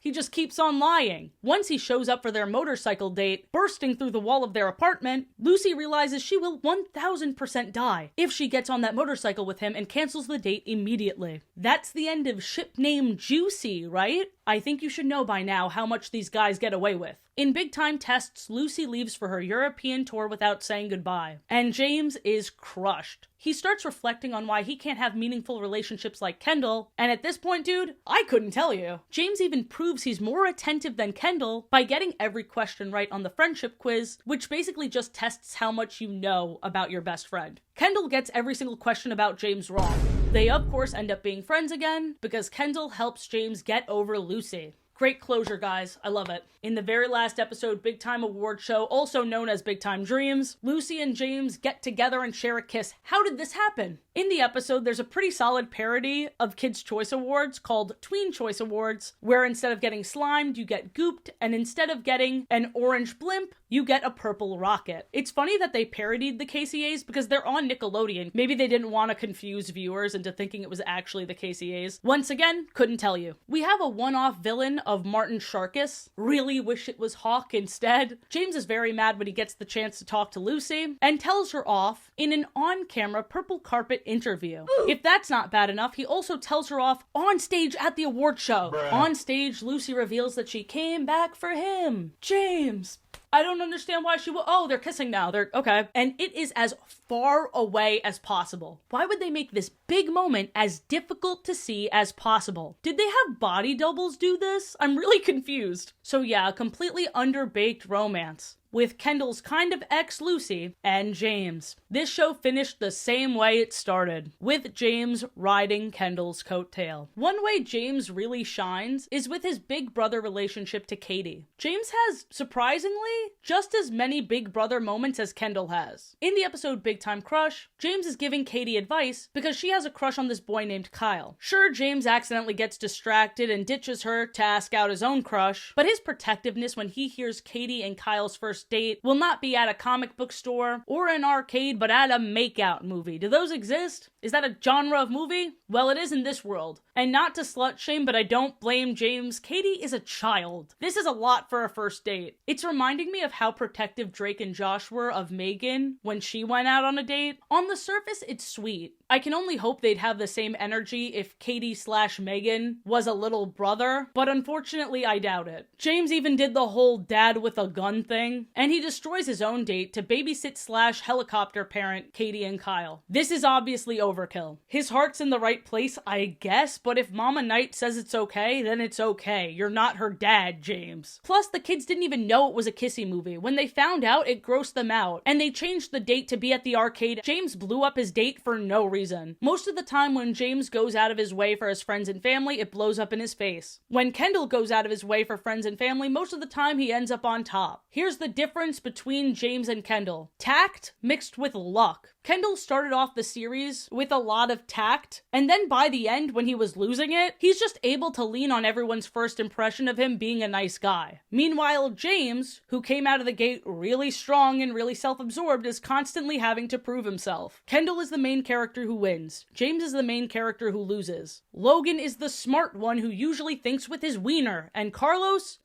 [SPEAKER 1] he just keeps on lying. Once he shows up for their motorcycle date, bursting through the wall of their apartment, Lucy realizes she will 1000% die if she gets on that motorcycle with him and cancels the date immediately. That's the end of ship name Juicy, right? I think you should know by now how much these guys get away with. In Big Time Tests, Lucy leaves for her European tour without saying goodbye, and James is crushed. He starts reflecting on why he can't have meaningful relationships like Kendall, and at this point, dude, I couldn't tell you. James even proves he's more attentive than Kendall by getting every question right on the friendship quiz, which basically just tests how much you know about your best friend. Kendall gets every single question about James wrong. They of course end up being friends again, because Kendall helps James get over Lucy. Great closure, guys. I love it. In the very last episode, Big Time Award Show, also known as Big Time Dreams, Lucy and James get together and share a kiss. How did this happen? In the episode, there's a pretty solid parody of Kids' Choice Awards called Tween Choice Awards, where instead of getting slimed, you get gooped, and instead of getting an orange blimp, you get a purple rocket. It's funny that they parodied the KCAs because they're on Nickelodeon. Maybe they didn't want to confuse viewers into thinking it was actually the KCAs. Once again, couldn't tell you. We have a one-off villain of Martin Sharkus. Really wish it was Hawk instead. James is very mad when he gets the chance to talk to Lucy and tells her off in an on-camera purple carpet interview. If that's not bad enough, he also tells her off on stage at the award show. On stage, Lucy reveals that she came back for him. James. I don't understand why she will. Oh, they're kissing now. They're okay. And it is as far away as possible. Why would they make this big moment as difficult to see as possible? Did they have body doubles do this? I'm really confused. So yeah, a completely underbaked romance with Kendall's kind of ex Lucy and James. This show finished the same way it started, with James riding Kendall's coattail. One way James really shines is with his big brother relationship to Katie. James has, surprisingly, just as many big brother moments as Kendall has. In the episode Big Time Crush, James is giving Katie advice because she has a crush on this boy named Kyle. Sure, James accidentally gets distracted and ditches her to ask out his own crush, but his protectiveness when he hears Katie and Kyle's first date will not be at a comic book store or an arcade, but at a makeout movie. Do those exist? Is that a genre of movie? Well, it is in this world. And not to slut shame, but I don't blame James. Katie is a child. This is a lot for a first date. It's reminding me of how protective Drake and Josh were of Megan when she went out on a date. On the surface, it's sweet. I can only hope they'd have the same energy if Katie/Megan was a little brother, but unfortunately I doubt it. James even did the whole dad with a gun thing, and he destroys his own date to babysit/helicopter parent Katie and Kyle. This is obviously overkill. His heart's in the right place, I guess, but if Mama Knight says it's okay, then it's okay. You're not her dad, James. Plus, the kids didn't even know it was a kissy movie. When they found out, it grossed them out, and they changed the date to be at the arcade. James blew up his date for no reason. Most of the time when James goes out of his way for his friends and family, it blows up in his face. When Kendall goes out of his way for friends and family, most of the time he ends up on top. Here's the difference between James and Kendall. Tact mixed with luck. Kendall started off the series with a lot of tact, and then by the end, when he was losing it, he's just able to lean on everyone's first impression of him being a nice guy. Meanwhile, James, who came out of the gate really strong and really self-absorbed, is constantly having to prove himself. Kendall is the main character who wins. James is the main character who loses. Logan is the smart one who usually thinks with his wiener, and Carlos?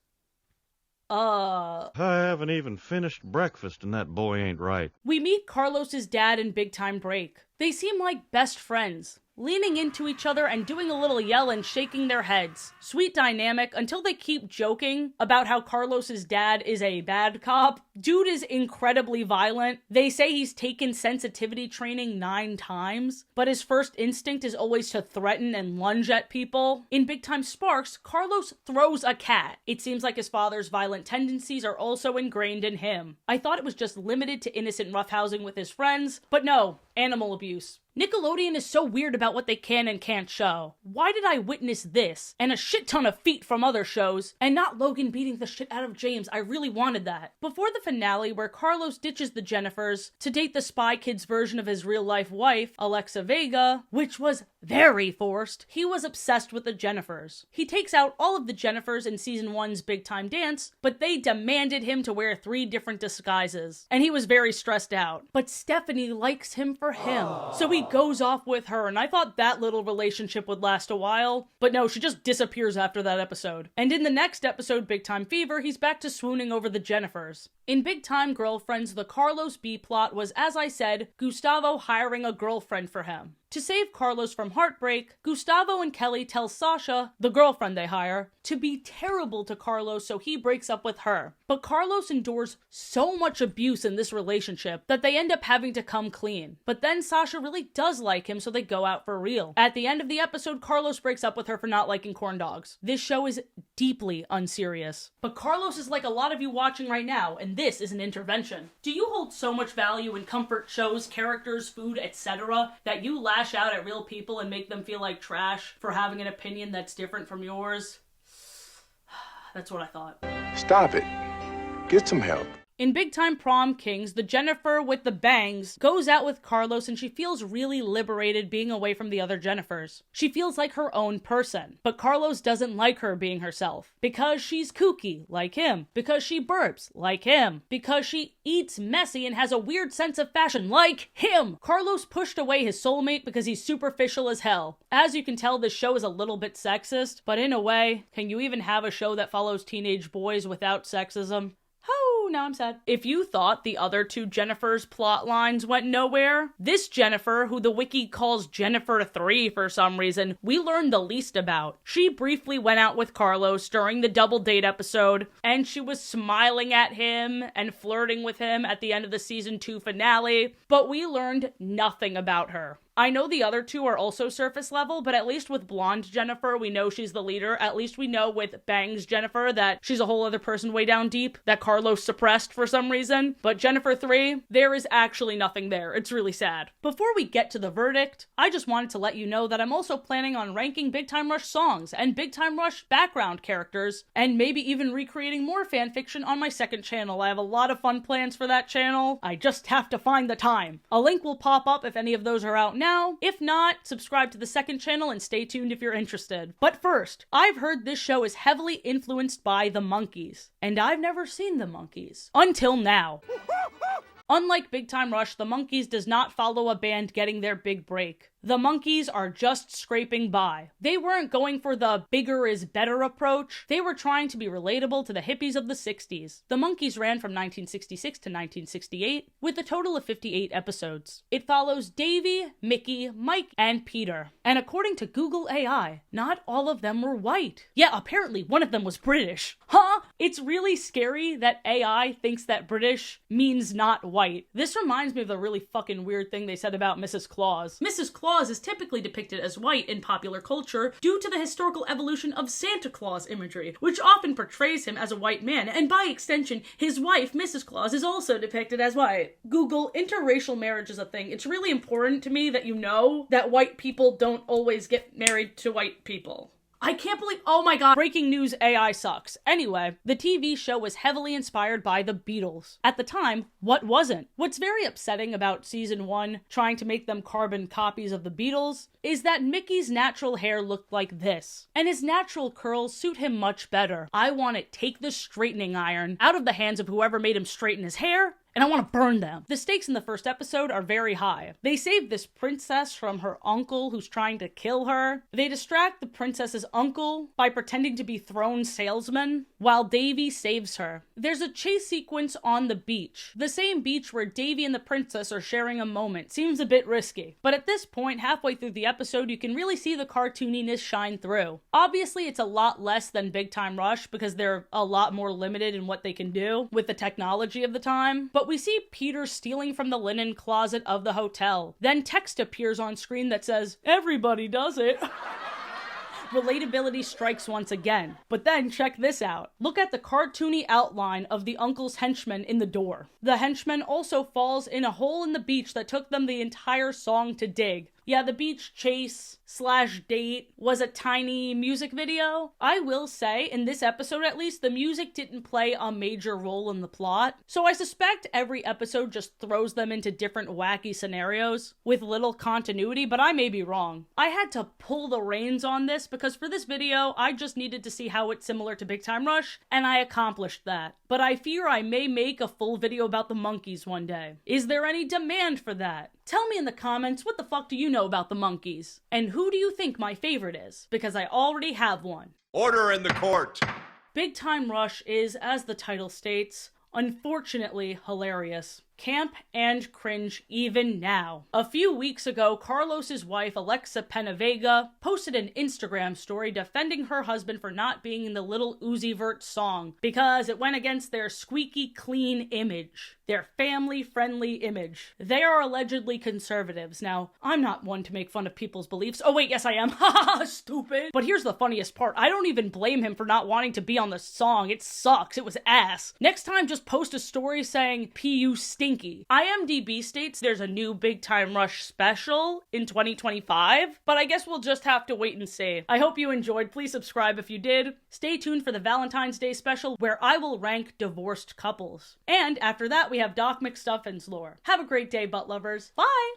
[SPEAKER 12] I haven't even finished breakfast and that boy ain't right.
[SPEAKER 1] We meet Carlos's dad in Big Time Break. They seem like best friends, leaning into each other and doing a little yell and shaking their heads. Sweet dynamic until they keep joking about how Carlos's dad is a bad cop. Dude is incredibly violent. They say he's taken sensitivity training 9 times, but his first instinct is always to threaten and lunge at people. In Big Time Sparks, Carlos throws a cat. It seems like his father's violent tendencies are also ingrained in him. I thought it was just limited to innocent roughhousing with his friends, but no, animal abuse. Nickelodeon is so weird about what they can and can't show. Why did I witness this and a shit ton of feet from other shows and not Logan beating the shit out of James? I really wanted that. Before the finale, where Carlos ditches the Jennifers to date the Spy Kids version of his real-life wife, Alexa Vega, which was very forced, he was obsessed with the Jennifers. He takes out all of the Jennifers in season 1's Big Time Dance, but they demanded him to wear 3 different disguises, and he was very stressed out. But Stephanie likes him for him, so he goes off with her, and I thought that little relationship would last a while, but no, she just disappears after that episode. And in the next episode, Big Time Fever, he's back to swooning over the Jennifers. In Big Time Girlfriends, the Carlos B plot was, as I said, Gustavo hiring a girlfriend for him. To save Carlos from heartbreak, Gustavo and Kelly tell Sasha, the girlfriend they hire, to be terrible to Carlos so he breaks up with her. But Carlos endures so much abuse in this relationship that they end up having to come clean. But then Sasha really does like him, so they go out for real. At the end of the episode, Carlos breaks up with her for not liking corn dogs. This show is deeply unserious. But Carlos is like a lot of you watching right now, and this is an intervention. Do you hold so much value in comfort shows, characters, food, etc. that you lash out at real people and make them feel like trash for having an opinion that's different from yours?
[SPEAKER 2] That's what I thought.
[SPEAKER 10] Stop it. Get some help.
[SPEAKER 1] In Big Time Prom Kings, the Jennifer with the bangs goes out with Carlos and she feels really liberated being away from the other Jennifers. She feels like her own person. But Carlos doesn't like her being herself. Because she's kooky, like him. Because she burps, like him. Because she eats messy and has a weird sense of fashion, like him. Carlos pushed away his soulmate because he's superficial as hell. As you can tell, this show is a little bit sexist, but in a way, can you even have a show that follows teenage boys without sexism? Oh, now I'm sad. If you thought the other two Jennifers' plot lines went nowhere, this Jennifer, who the wiki calls Jennifer 3 for some reason, we learned the least about. She briefly went out with Carlos during the double date episode, and she was smiling at him and flirting with him at the end of the season 2 finale, but we learned nothing about her. I know the other two are also surface level, but at least with blonde Jennifer, we know she's the leader. At least we know with bangs Jennifer that she's a whole other person way down deep that Carlos suppressed for some reason. But Jennifer 3, there is actually nothing there. It's really sad. Before we get to the verdict, I just wanted to let you know that I'm also planning on ranking Big Time Rush songs and Big Time Rush background characters, and maybe even recreating more fanfiction on my second channel. I have a lot of fun plans for that channel. I just have to find the time. A link will pop up if any of those are out now. If not, subscribe to the second channel and stay tuned if you're interested. But first, I've heard this show is heavily influenced by the Monkees, and I've never seen the Monkees. Until now. Unlike Big Time Rush, the Monkees does not follow a band getting their big break. The Monkees are just scraping by. They weren't going for the bigger is better approach. They were trying to be relatable to the hippies of the 60s. The Monkees ran from 1966 to 1968 with a total of 58 episodes. It follows Davy, Mickey, Mike, and Peter. And according to Google AI, not all of them were white. Yeah, apparently one of them was British. Huh? It's really scary that AI thinks that British means not white. This reminds me of the really fucking weird thing they said about Mrs. Claus. Mrs. Claus is typically depicted as white in popular culture due to the historical evolution of Santa Claus imagery, which often portrays him as a white man, and by extension, his wife, Mrs. Claus, is also depicted as white. Google, interracial marriage is a thing. It's really important to me that you know that white people don't always get married to white people. I can't believe, oh my god, breaking news, AI sucks. Anyway, the TV show was heavily inspired by the Beatles. At the time, what wasn't? What's very upsetting about season 1, trying to make them carbon copies of the Beatles, is that Mickey's natural hair looked like this, and his natural curls suit him much better. I want to take the straightening iron out of the hands of whoever made him straighten his hair, and I want to burn them. The stakes in the first episode are very high. They save this princess from her uncle who's trying to kill her. They distract the princess's uncle by pretending to be throne salesmen, while Davy saves her. There's a chase sequence on the beach. The same beach where Davy and the princess are sharing a moment. Seems a bit risky. But at this point, halfway through the episode, you can really see the cartooniness shine through. Obviously, it's a lot less than Big Time Rush because they're a lot more limited in what they can do with the technology of the time. But we see Peter stealing from the linen closet of the hotel. Then text appears on screen that says, "Everybody does it." Relatability strikes once again. But then check this out. Look at the cartoony outline of the uncle's henchman in the door. The henchman also falls in a hole in the beach that took them the entire song to dig. Yeah, the beach chase / date was a tiny music video. I will say, in this episode at least, the music didn't play a major role in the plot. So I suspect every episode just throws them into different wacky scenarios with little continuity, but I may be wrong. I had to pull the reins on this because for this video, I just needed to see how it's similar to Big Time Rush, and I accomplished that. But I fear I may make a full video about the Monkees one day. Is there any demand for that? Tell me in the comments, what the fuck do you know about the Monkees? And who do you think my favorite is? Because I already have one.
[SPEAKER 3] Order in the court!
[SPEAKER 1] Big Time Rush is, as the title states, unfortunately hilarious. Camp and cringe even now. A few weeks ago, Carlos's wife, Alexa Penavega, posted an Instagram story defending her husband for not being in the Little Uzi Vert song because it went against their squeaky clean image. Their family-friendly image. They are allegedly conservatives. Now, I'm not one to make fun of people's beliefs. Oh wait, yes I am. Haha, stupid. But here's the funniest part. I don't even blame him for not wanting to be on the song. It sucks. It was ass. Next time, just post a story saying, "P.U. stinky. IMDb states there's a new Big Time Rush special in 2025, but I guess we'll just have to wait and see. I hope you enjoyed. Please subscribe if you did. Stay tuned for the Valentine's Day special where I will rank divorced couples. And after that, we have Doc McStuffins lore. Have a great day, butt lovers. Bye!